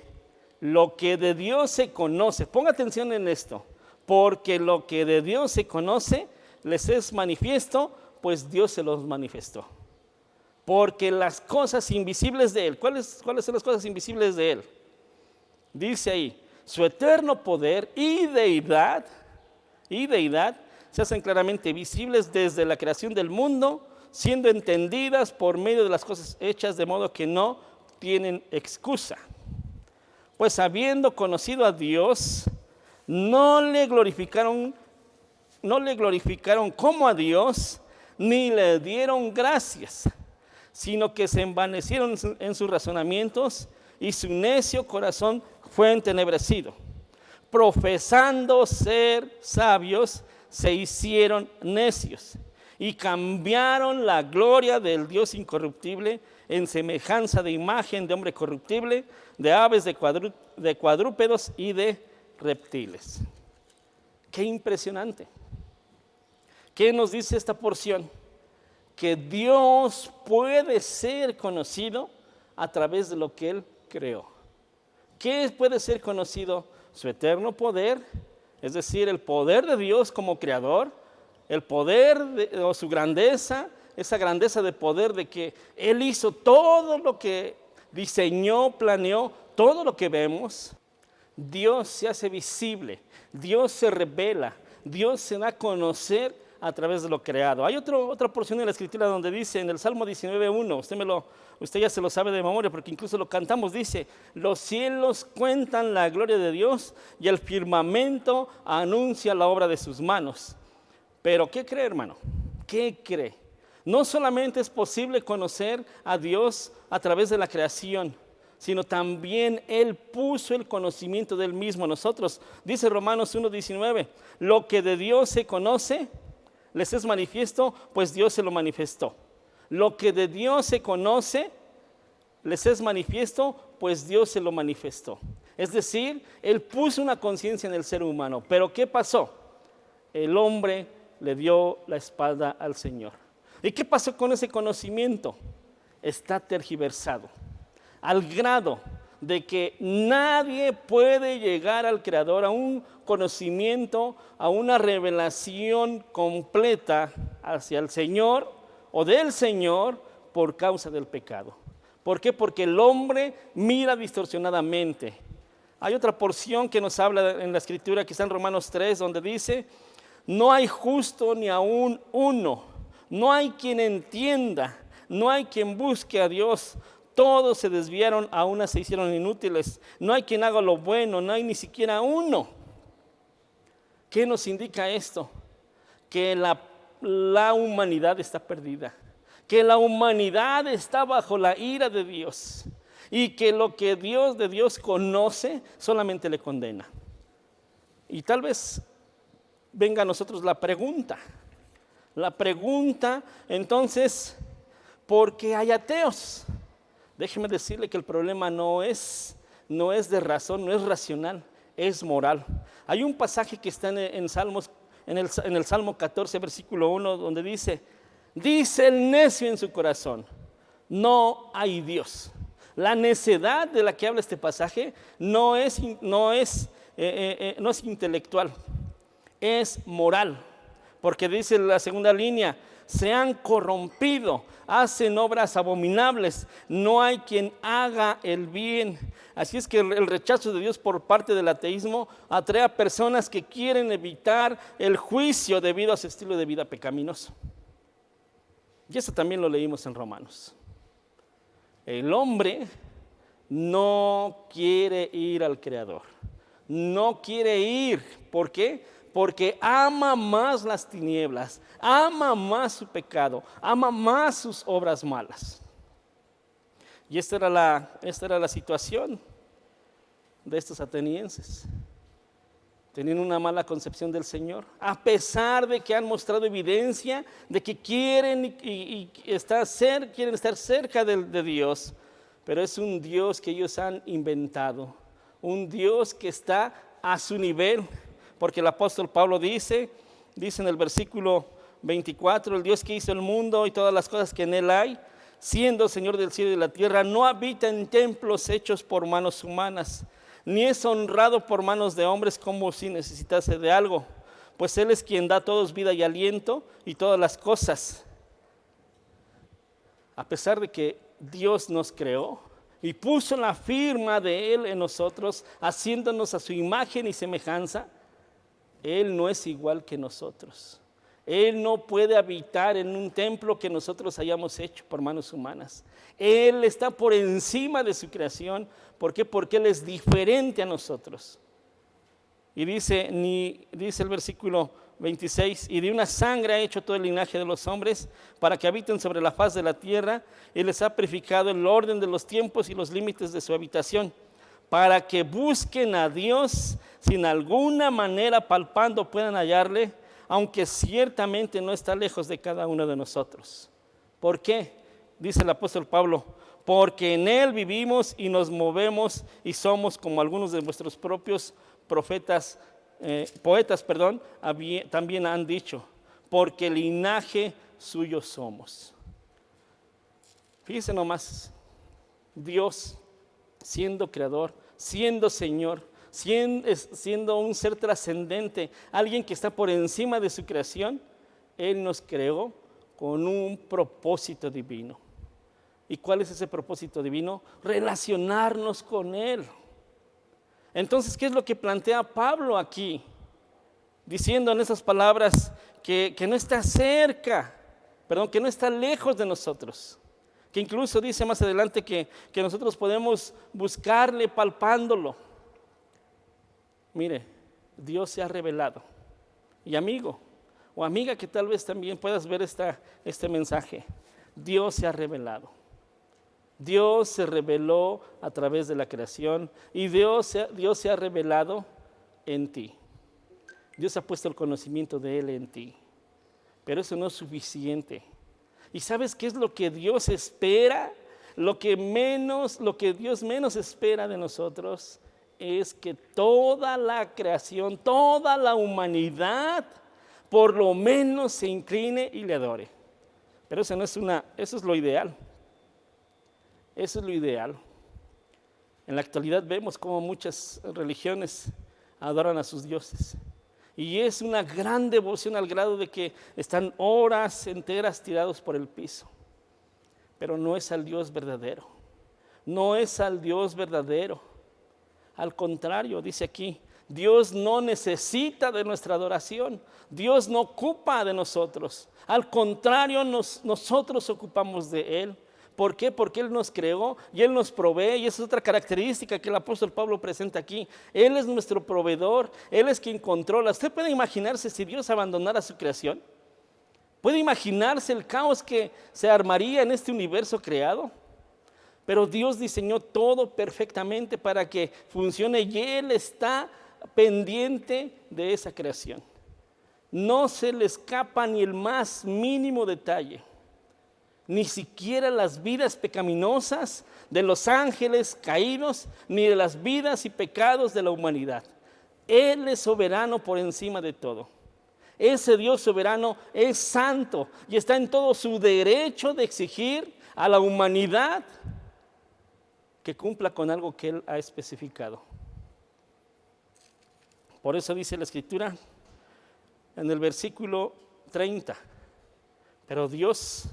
lo que de Dios se conoce, ponga atención en esto, porque lo que de Dios se conoce les es manifiesto, pues Dios se los manifestó. Porque las cosas invisibles de Él, ¿cuáles son las cosas invisibles de Él? dice ahí, su eterno poder y deidad se hacen claramente visibles desde la creación del mundo, siendo entendidas por medio de las cosas hechas, de modo que no tienen excusa. Pues habiendo conocido a Dios, no le glorificaron como a Dios, ni le dieron gracias, sino que se envanecieron en sus razonamientos y su necio corazón fue entenebrecido. Profesando ser sabios, se hicieron necios y cambiaron la gloria del Dios incorruptible en semejanza de imagen de hombre corruptible, de aves, de cuadrúpedos y de reptiles. Qué impresionante. ¿Qué nos dice esta porción? Que Dios puede ser conocido a través de lo que Él creó. ¿Qué puede ser conocido? Su eterno poder, es decir, el poder de Dios como creador, el poder o su grandeza, esa grandeza de poder de que Él hizo todo lo que diseñó, planeó, todo lo que vemos. Dios se hace visible, Dios se revela, Dios se da a conocer a través de lo creado. Hay otra porción de la Escritura donde dice, en el Salmo 19:1, usted ya se lo sabe de memoria porque incluso lo cantamos, dice, los cielos cuentan la gloria de Dios y el firmamento anuncia la obra de sus manos. Pero ¿qué cree, hermano? ¿Qué cree? No solamente es posible conocer a Dios a través de la creación, sino también Él puso el conocimiento del mismo a nosotros. Dice Romanos 1:19, lo que de Dios se conoce, les es manifiesto, pues Dios se lo manifestó. Lo que de Dios se conoce, les es manifiesto, pues Dios se lo manifestó. Es decir, Él puso una conciencia en el ser humano. Pero ¿qué pasó? El hombre le dio la espalda al Señor. ¿Y qué pasó con ese conocimiento? Está tergiversado, al grado de que nadie puede llegar al Creador a un conocimiento, a una revelación completa hacia el Señor o del Señor por causa del pecado. ¿Por qué? Porque el hombre mira distorsionadamente. Hay otra porción que nos habla en la Escritura, que está en Romanos 3, donde dice, no hay justo ni aún uno, no hay quien entienda, no hay quien busque a Dios. Todos se desviaron, a una se hicieron inútiles. No hay quien haga lo bueno, no hay ni siquiera uno. ¿Qué nos indica esto? Que la humanidad está perdida, que la humanidad está bajo la ira de Dios y que lo que de Dios conoce solamente le condena. Y tal vez venga a nosotros la pregunta entonces, ¿por qué hay ateos? Déjeme decirle que el problema no es de razón, no es racional, es moral. Hay un pasaje que está en Salmos, en el Salmo 14, versículo 1, donde dice el necio en su corazón, no hay Dios. La necedad de la que habla este pasaje no es intelectual, es moral. Porque dice la segunda línea, se han corrompido, hacen obras abominables, no hay quien haga el bien. Así es que el rechazo de Dios por parte del ateísmo atrae a personas que quieren evitar el juicio debido a su estilo de vida pecaminoso. Y eso también lo leímos en Romanos. El hombre no quiere ir al Creador, no quiere ir. ¿Por qué? Porque ama más las tinieblas, ama más su pecado, ama más sus obras malas. Y esta era la situación de estos atenienses. Tenían una mala concepción del Señor, a pesar de que han mostrado evidencia de que quieren estar cerca de Dios, pero es un Dios que ellos han inventado, un Dios que está a su nivel. Porque el apóstol Pablo dice en el versículo 24, el Dios que hizo el mundo y todas las cosas que en él hay, siendo Señor del cielo y de la tierra, no habita en templos hechos por manos humanas, ni es honrado por manos de hombres como si necesitase de algo, pues Él es quien da a todos vida y aliento y todas las cosas. A pesar de que Dios nos creó, y puso la firma de Él en nosotros, haciéndonos a su imagen y semejanza, Él no es igual que nosotros. Él no puede habitar en un templo que nosotros hayamos hecho por manos humanas. Él está por encima de su creación. ¿Por qué? Porque Él es diferente a nosotros. Y dice el versículo 26, y de una sangre ha hecho todo el linaje de los hombres para que habiten sobre la faz de la tierra, y les ha purificado el orden de los tiempos y los límites de su habitación, para que busquen a Dios, sin alguna manera palpando puedan hallarle, aunque ciertamente no está lejos de cada uno de nosotros. ¿Por qué? Dice el apóstol Pablo, porque en Él vivimos y nos movemos y somos como algunos de vuestros propios poetas, también han dicho, porque linaje suyo somos. Fíjense nomás, Dios siendo creador, siendo Señor, siendo un ser trascendente, alguien que está por encima de su creación, Él nos creó con un propósito divino. ¿Y cuál es ese propósito divino? Relacionarnos con Él. Entonces, ¿qué es lo que plantea Pablo aquí? Diciendo en esas palabras que no está cerca, que no está lejos de nosotros. Que incluso dice más adelante que nosotros podemos buscarle palpándolo. Mire, Dios se ha revelado. Y amigo o amiga que tal vez también puedas ver este mensaje, Dios se ha revelado. Dios se reveló a través de la creación y Dios se ha revelado en ti. Dios ha puesto el conocimiento de Él en ti, pero eso no es suficiente. ¿Y sabes qué es lo que Dios espera? Lo que Dios menos espera de nosotros es que toda la creación, toda la humanidad, por lo menos se incline y le adore. Pero eso es lo ideal. Eso es lo ideal. En la actualidad vemos cómo muchas religiones adoran a sus dioses. Y es una gran devoción al grado de que están horas enteras tirados por el piso. Pero no es al Dios verdadero. No es al Dios verdadero. Al contrario, dice aquí, Dios no necesita de nuestra adoración. Dios no ocupa de nosotros. Al contrario, nosotros ocupamos de Él. ¿Por qué? Porque Él nos creó y Él nos provee, y esa es otra característica que el apóstol Pablo presenta aquí. Él es nuestro proveedor, Él es quien controla. ¿Usted puede imaginarse si Dios abandonara su creación? ¿Puede imaginarse el caos que se armaría en este universo creado? Pero Dios diseñó todo perfectamente para que funcione y Él está pendiente de esa creación. No se le escapa ni el más mínimo detalle. Ni siquiera las vidas pecaminosas de los ángeles caídos, ni de las vidas y pecados de la humanidad. Él es soberano por encima de todo. Ese Dios soberano es santo y está en todo su derecho de exigir a la humanidad que cumpla con algo que Él ha especificado. Por eso dice la Escritura en el versículo 30, pero Dios,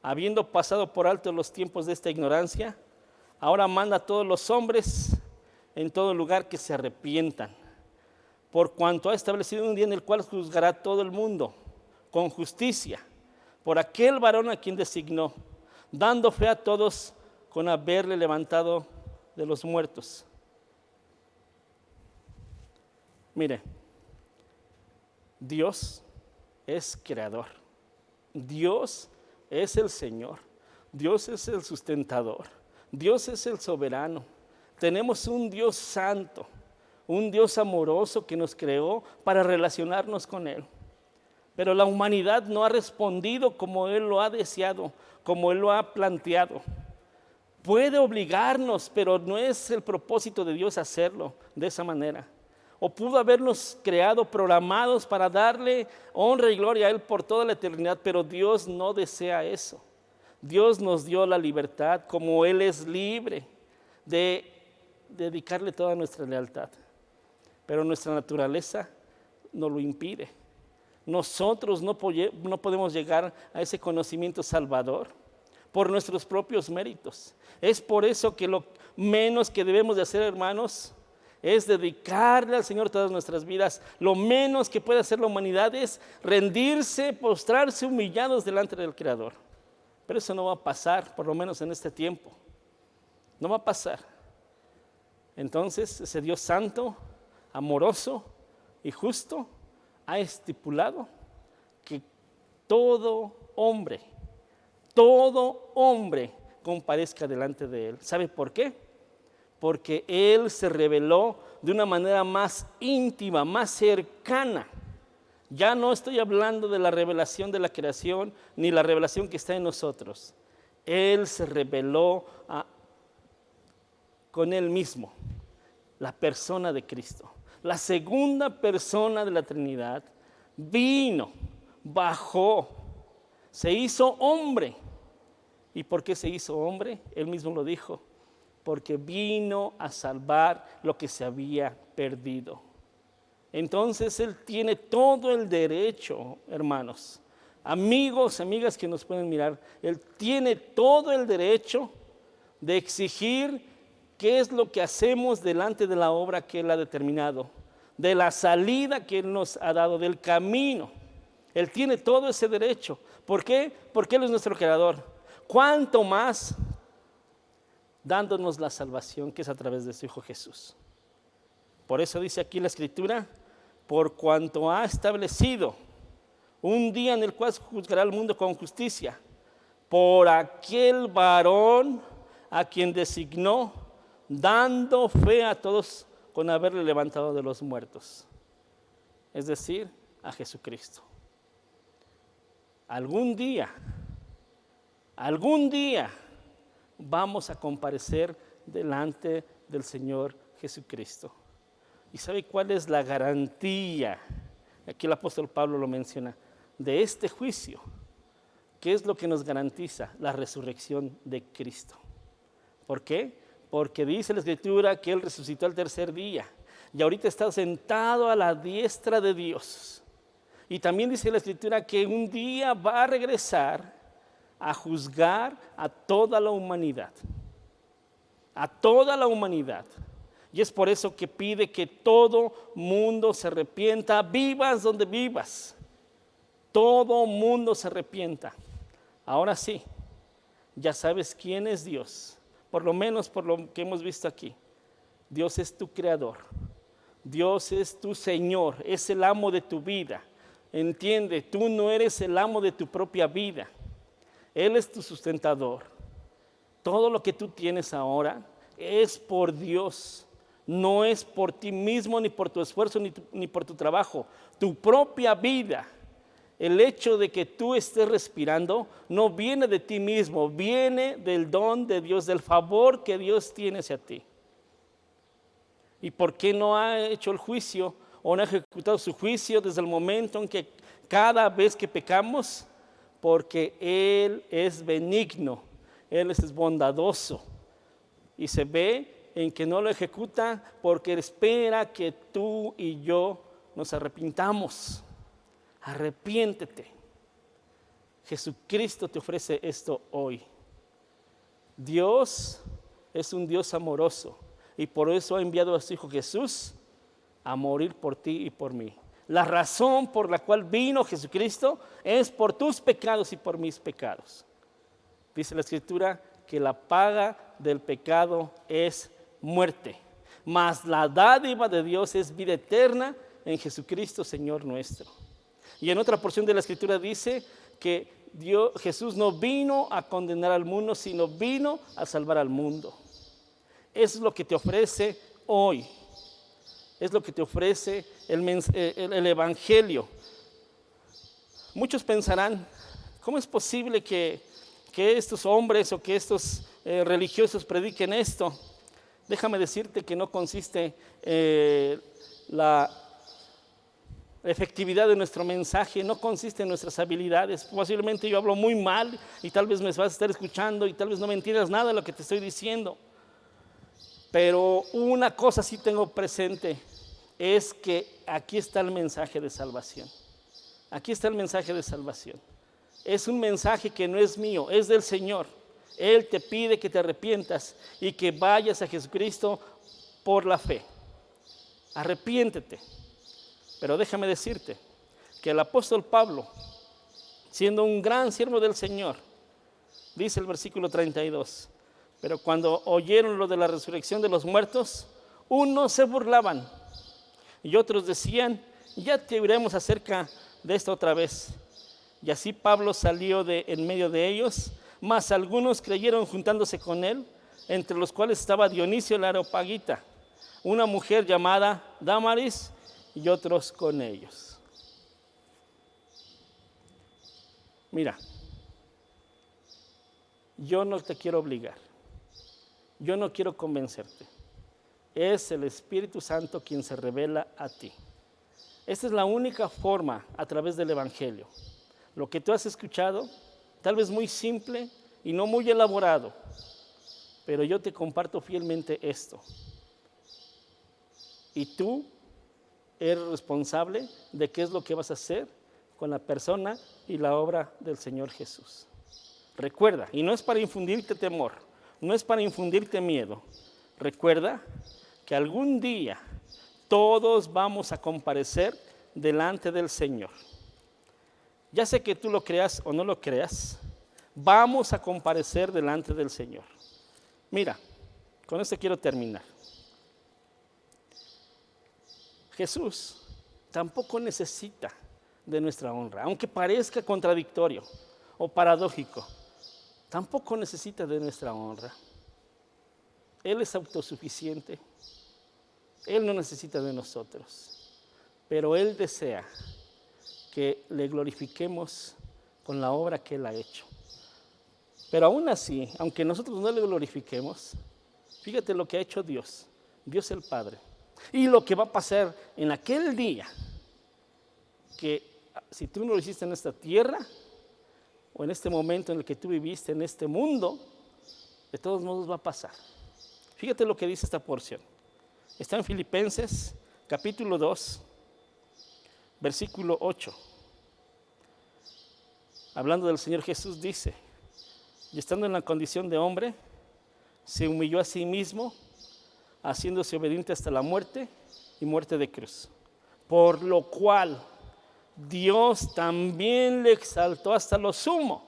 habiendo pasado por alto los tiempos de esta ignorancia, ahora manda a todos los hombres en todo lugar que se arrepientan, por cuanto ha establecido un día en el cual juzgará a todo el mundo con justicia, por aquel varón a quien designó, dando fe a todos con haberle levantado de los muertos. Mire, Dios es creador. Dios es el Señor. Dios es el sustentador. Dios es el soberano. Tenemos un Dios santo, un Dios amoroso que nos creó para relacionarnos con Él. Pero la humanidad no ha respondido como Él lo ha deseado, como Él lo ha planteado. Puede obligarnos, pero no es el propósito de Dios hacerlo de esa manera. O pudo habernos creado, programados para darle honra y gloria a Él por toda la eternidad, pero Dios no desea eso. Dios nos dio la libertad, como Él es libre, de dedicarle toda nuestra lealtad. Pero nuestra naturaleza nos lo impide. Nosotros no podemos llegar a ese conocimiento salvador, por nuestros propios méritos. Es por eso que lo menos que debemos de hacer, hermanos, es dedicarle al Señor todas nuestras vidas. Lo menos que puede hacer la humanidad es rendirse, postrarse humillados delante del Creador. Pero eso no va a pasar, por lo menos en este tiempo. No va a pasar. Entonces, ese Dios santo, amoroso y justo ha estipulado que todo hombre comparezca delante de Él. ¿Sabe por qué? Porque Él se reveló de una manera más íntima, más cercana. Ya no estoy hablando de la revelación de la creación, ni la revelación que está en nosotros. Él se reveló con Él mismo, la persona de Cristo. La segunda persona de la Trinidad vino, bajó, se hizo hombre. ¿Y por qué se hizo hombre? Él mismo lo dijo. Porque vino a salvar lo que se había perdido. Entonces Él tiene todo el derecho, hermanos, amigos, amigas que nos pueden mirar, Él tiene todo el derecho de exigir qué es lo que hacemos delante de la obra que Él ha determinado, de la salida que Él nos ha dado, del camino. Él tiene todo ese derecho. ¿Por qué? Porque Él es nuestro creador. ¿Cuánto más dándonos la salvación que es a través de su Hijo Jesús? Por eso dice aquí la Escritura, por cuanto ha establecido un día en el cual juzgará al mundo con justicia, por aquel varón a quien designó, dando fe a todos con haberle levantado de los muertos, es decir, a Jesucristo. Algún día vamos a comparecer delante del Señor Jesucristo. ¿Y sabe cuál es la garantía? Aquí el apóstol Pablo lo menciona, de este juicio. ¿Qué es lo que nos garantiza? La resurrección de Cristo. ¿Por qué? Porque dice la Escritura que Él resucitó al tercer día y ahorita está sentado a la diestra de Dios. Y también dice la Escritura que un día va a regresar a juzgar a toda la humanidad. A toda la humanidad. Y es por eso que pide que todo mundo se arrepienta, vivas donde vivas. Todo mundo se arrepienta. Ahora sí, ya sabes quién es Dios. Por lo menos por lo que hemos visto aquí. Dios es tu creador. Dios es tu Señor, es el amo de tu vida. Entiende, tú no eres el amo de tu propia vida. Él es tu sustentador. Todo lo que tú tienes ahora es por Dios. No es por ti mismo, ni por tu esfuerzo, ni por tu trabajo. Tu propia vida, el hecho de que tú estés respirando, no viene de ti mismo, viene del don de Dios, del favor que Dios tiene hacia ti. ¿Y por qué no ha hecho el juicio o no ha ejecutado su juicio desde el momento en que cada vez que pecamos? Porque Él es benigno, Él es bondadoso y se ve en que no lo ejecuta porque espera que tú y yo nos arrepintamos. Arrepiéntete. Jesucristo te ofrece esto hoy. Dios es un Dios amoroso y por eso ha enviado a su Hijo Jesús a morir por ti y por mí. La razón por la cual vino Jesucristo es por tus pecados y por mis pecados. Dice la Escritura que la paga del pecado es muerte, mas la dádiva de Dios es vida eterna en Jesucristo Señor nuestro. Y en otra porción de la Escritura dice que Jesús no vino a condenar al mundo, sino vino a salvar al mundo. Eso es lo que te ofrece hoy. Es lo que te ofrece el Evangelio. Muchos pensarán, ¿cómo es posible que estos hombres o que estos religiosos prediquen esto? Déjame decirte que no consiste la efectividad de nuestro mensaje, no consiste en nuestras habilidades. Posiblemente yo hablo muy mal y tal vez me vas a estar escuchando y tal vez no me entiendas nada de lo que te estoy diciendo. Pero una cosa sí tengo presente, es que aquí está el mensaje de salvación. Aquí está el mensaje de salvación. Es un mensaje que no es mío, es del Señor. Él te pide que te arrepientas y que vayas a Jesucristo por la fe. Arrepiéntete. Pero déjame decirte que el apóstol Pablo, siendo un gran siervo del Señor, dice el versículo 32, pero cuando oyeron lo de la resurrección de los muertos, unos se burlaban y otros decían, ya te oiremos acerca de esto otra vez. Y así Pablo salió de en medio de ellos, mas algunos creyeron juntándose con él, entre los cuales estaba Dionisio el Areopagita, una mujer llamada Dámaris y otros con ellos. Mira, yo no te quiero obligar, yo no quiero convencerte. Es el Espíritu Santo quien se revela a ti. Esta es la única forma a través del Evangelio. Lo que tú has escuchado, tal vez muy simple y no muy elaborado, pero yo te comparto fielmente esto. Y tú eres responsable de qué es lo que vas a hacer con la persona y la obra del Señor Jesús. Recuerda, y no es para infundirte temor, no es para infundirte miedo. Recuerda que algún día todos vamos a comparecer delante del Señor. Ya sé que tú lo creas o no lo creas, vamos a comparecer delante del Señor. Mira, con esto quiero terminar. Jesús tampoco necesita de nuestra honra, aunque parezca contradictorio o paradójico, tampoco necesita de nuestra honra. Él es autosuficiente, Él no necesita de nosotros, pero Él desea que le glorifiquemos con la obra que Él ha hecho. Pero aún así, aunque nosotros no le glorifiquemos, fíjate lo que ha hecho Dios, Dios el Padre. Y lo que va a pasar en aquel día, que si tú no lo hiciste en esta tierra, o en este momento en el que tú viviste en este mundo, de todos modos va a pasar. Fíjate lo que dice esta porción. Está en Filipenses, capítulo 2, versículo 8. Hablando del Señor Jesús, dice, y estando en la condición de hombre, se humilló a sí mismo, haciéndose obediente hasta la muerte y muerte de cruz. Por lo cual Dios también le exaltó hasta lo sumo.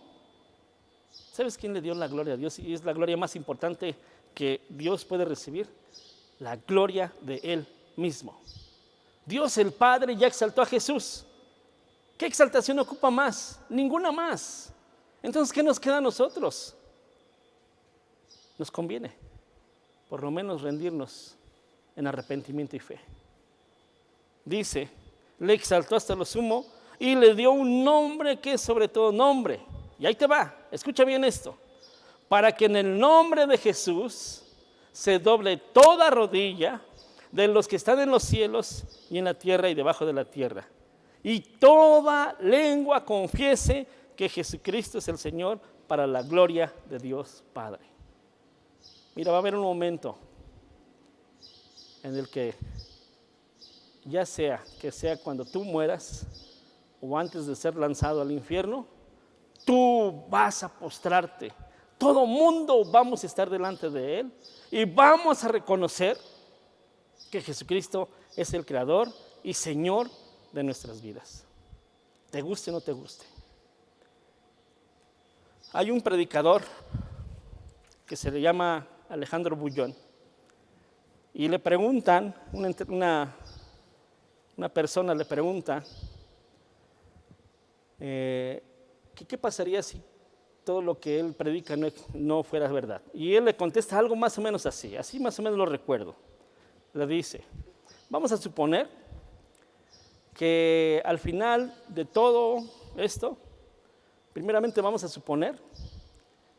¿Sabes quién le dio la gloria a Dios? Y es la gloria más importante que Dios puede recibir, la gloria de Él mismo. Dios el Padre ya exaltó a Jesús. ¿Qué exaltación ocupa más? Ninguna más. Entonces, ¿qué nos queda a nosotros? Nos conviene, por lo menos, rendirnos en arrepentimiento y fe. Dice, le exaltó hasta lo sumo y le dio un nombre que es sobre todo nombre. Y ahí te va, escucha bien esto. Para que en el nombre de Jesús se doble toda rodilla de los que están en los cielos y en la tierra y debajo de la tierra. Y toda lengua confiese que Jesucristo es el Señor, para la gloria de Dios Padre. Mira, va a haber un momento en el que, ya sea que sea cuando tú mueras o antes de ser lanzado al infierno, tú vas a postrarte. Todo mundo vamos a estar delante de Él y vamos a reconocer que Jesucristo es el Creador y Señor de nuestras vidas. Te guste o no te guste. Hay un predicador que se le llama Alejandro Bullón y le preguntan, una persona le pregunta ¿qué pasaría si todo lo que él predica no fuera verdad? Y él le contesta algo más o menos así más o menos lo recuerdo. Le dice, vamos a suponer que al final de todo esto, primeramente vamos a suponer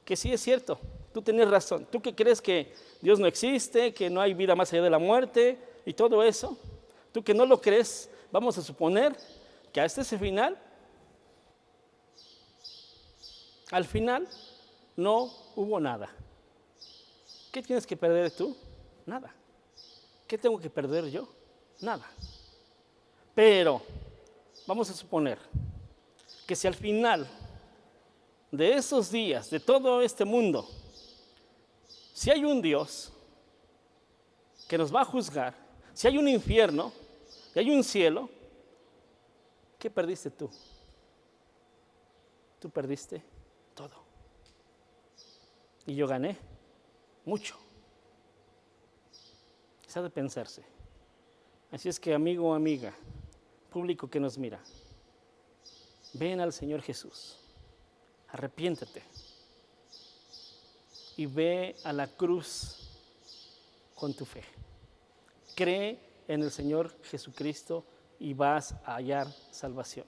que sí es cierto, tú tienes razón, tú que crees que Dios no existe, que no hay vida más allá de la muerte y todo eso, tú que no lo crees, vamos a suponer que hasta ese final, al final no hubo nada. ¿Qué tienes que perder tú? Nada. ¿Qué tengo que perder yo? Nada. Pero vamos a suponer que si al final de esos días, de todo este mundo, si hay un Dios que nos va a juzgar, si hay un infierno y hay un cielo, ¿qué perdiste tú? Tú perdiste todo. Y yo gané mucho. Es de pensarse. Así es que, amigo o amiga, público que nos mira, ven al Señor Jesús, arrepiéntete y ve a la cruz con tu fe. Cree en el Señor Jesucristo y vas a hallar salvación.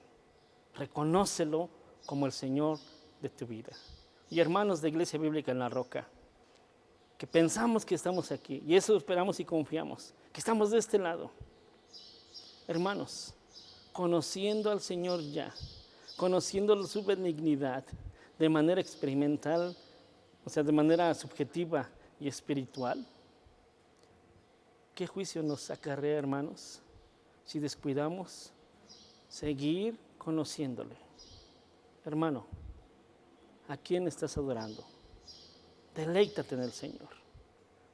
Reconócelo como el Señor de tu vida. Y hermanos de Iglesia Bíblica en la Roca, que pensamos que estamos aquí, y eso esperamos y confiamos, que estamos de este lado. Hermanos, conociendo al Señor ya, conociendo su benignidad de manera experimental, o sea, de manera subjetiva y espiritual, ¿qué juicio nos acarrea, hermanos, si descuidamos seguir conociéndole? Hermano, ¿a quién estás adorando? Deleítate en el Señor,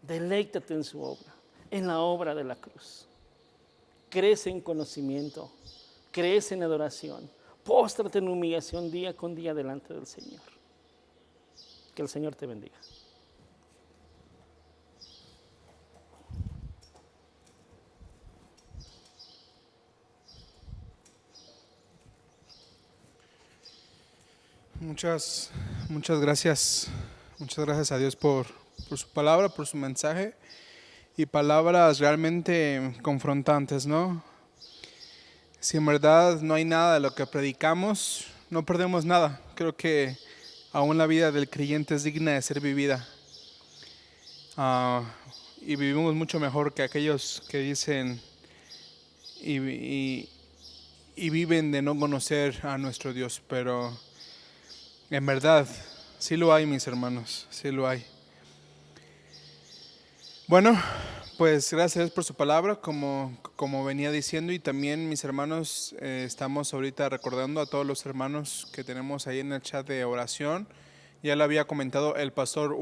deleítate en su obra, en la obra de la cruz. Crece en conocimiento, crece en adoración, póstrate en humillación día con día delante del Señor. Que el Señor te bendiga. Muchas gracias. Muchas gracias a Dios por su palabra, por su mensaje y palabras realmente confrontantes, ¿no? Si en verdad no hay nada de lo que predicamos, no perdemos nada. Creo que aún la vida del creyente es digna de ser vivida. Y vivimos mucho mejor que aquellos que dicen y viven de no conocer a nuestro Dios, pero en verdad sí lo hay, mis hermanos, sí lo hay. Bueno, pues gracias por su palabra, como venía diciendo, y también, mis hermanos, estamos ahorita recordando a todos los hermanos que tenemos ahí en el chat de oración. Ya lo había comentado el pastor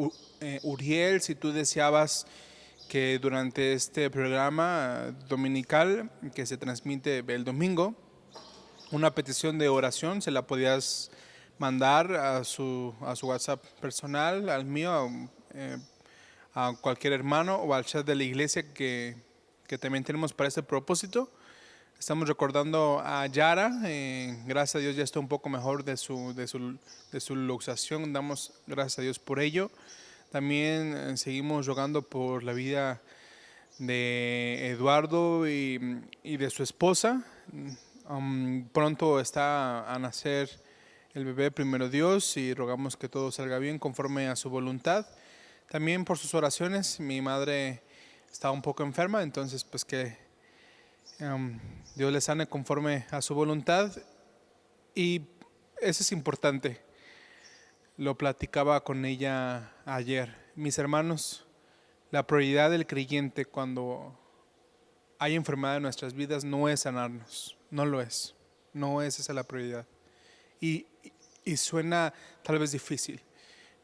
Uriel, si tú deseabas que durante este programa dominical que se transmite el domingo, una petición de oración, se la podías mandar a su WhatsApp personal, al mío, a cualquier hermano o al chat de la iglesia que también tenemos para ese propósito. Estamos recordando a Yara, gracias a Dios ya está un poco mejor de su luxación, damos gracias a Dios por ello. También seguimos rogando por la vida de Eduardo y de su esposa. Pronto está a nacer el bebé, primero Dios, y rogamos que todo salga bien conforme a su voluntad. También por sus oraciones, mi madre está un poco enferma, entonces pues que Dios le sane conforme a su voluntad. Y eso es importante. Lo platicaba con ella ayer. Mis hermanos, la prioridad del creyente cuando hay enfermedad en nuestras vidas no es sanarnos, no lo es. No es esa la prioridad. Y suena tal vez difícil.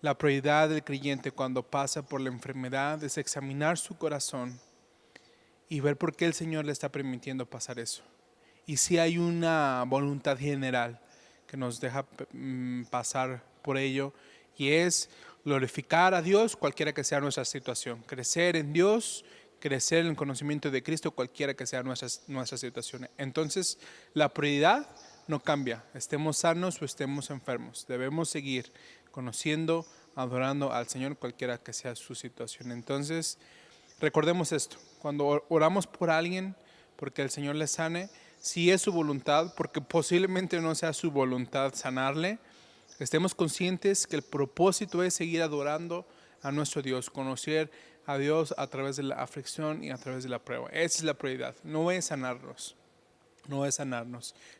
La prioridad del creyente cuando pasa por la enfermedad es examinar su corazón y ver por qué el Señor le está permitiendo pasar eso. Y si hay una voluntad general que nos deja pasar por ello, y es glorificar a Dios cualquiera que sea nuestra situación, crecer en Dios, crecer en el conocimiento de Cristo cualquiera que sea nuestra situación. Entonces la prioridad no cambia, estemos sanos o estemos enfermos, debemos seguir conociendo, adorando al Señor cualquiera que sea su situación. Entonces recordemos esto, cuando oramos por alguien porque el Señor le sane, si es su voluntad, porque posiblemente no sea su voluntad sanarle, estemos conscientes que el propósito es seguir adorando a nuestro Dios, conocer a Dios a través de la aflicción y a través de la prueba. Esa es la prioridad, no es sanarnos,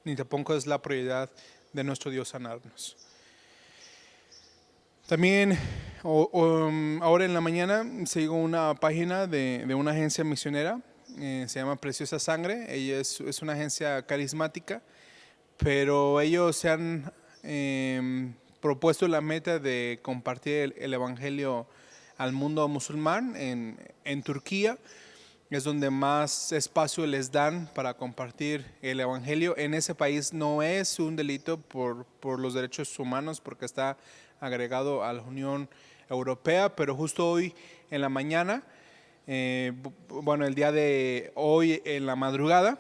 ni tampoco es la prioridad de nuestro Dios sanarnos. También ahora en la mañana sigo una página de una agencia misionera, se llama Preciosa Sangre. Ella es una agencia carismática, pero ellos se han propuesto la meta de compartir el evangelio al mundo musulmán en Turquía. Es donde más espacio les dan para compartir el evangelio. En ese país no es un delito por los derechos humanos porque está agregado a la Unión Europea, pero justo hoy en la mañana, el día de hoy en la madrugada,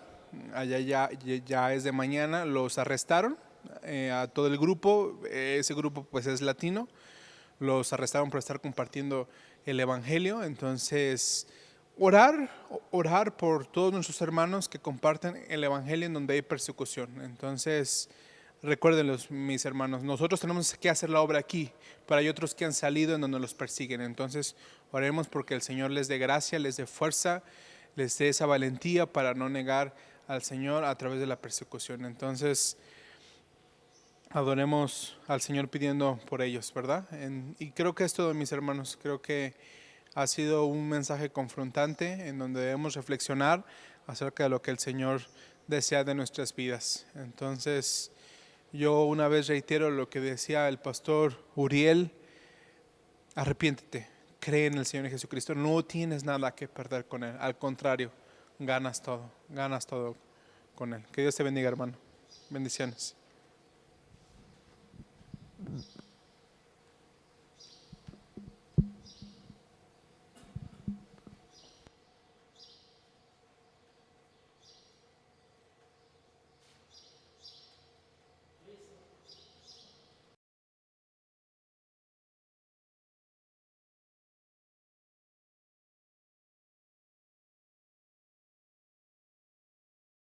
allá ya es de mañana, los arrestaron a todo el grupo. Ese grupo pues es latino. Los arrestaron por estar compartiendo el evangelio. Entonces, orar por todos nuestros hermanos que comparten el evangelio en donde hay persecución. Entonces, recuérdenlos, mis hermanos, nosotros tenemos que hacer la obra aquí, pero hay otros que han salido en donde los persiguen. Entonces, oremos porque el Señor les dé gracia, les dé fuerza, les dé esa valentía para no negar al Señor a través de la persecución. Entonces, adoremos al Señor pidiendo por ellos, ¿verdad? Y creo que es todo, mis hermanos. Creo que ha sido un mensaje confrontante en donde debemos reflexionar acerca de lo que el Señor desea de nuestras vidas. Entonces, yo una vez reitero lo que decía el pastor Uriel: arrepiéntete, cree en el Señor Jesucristo, no tienes nada que perder con Él, al contrario, ganas todo con Él. Que Dios te bendiga, hermano. Bendiciones.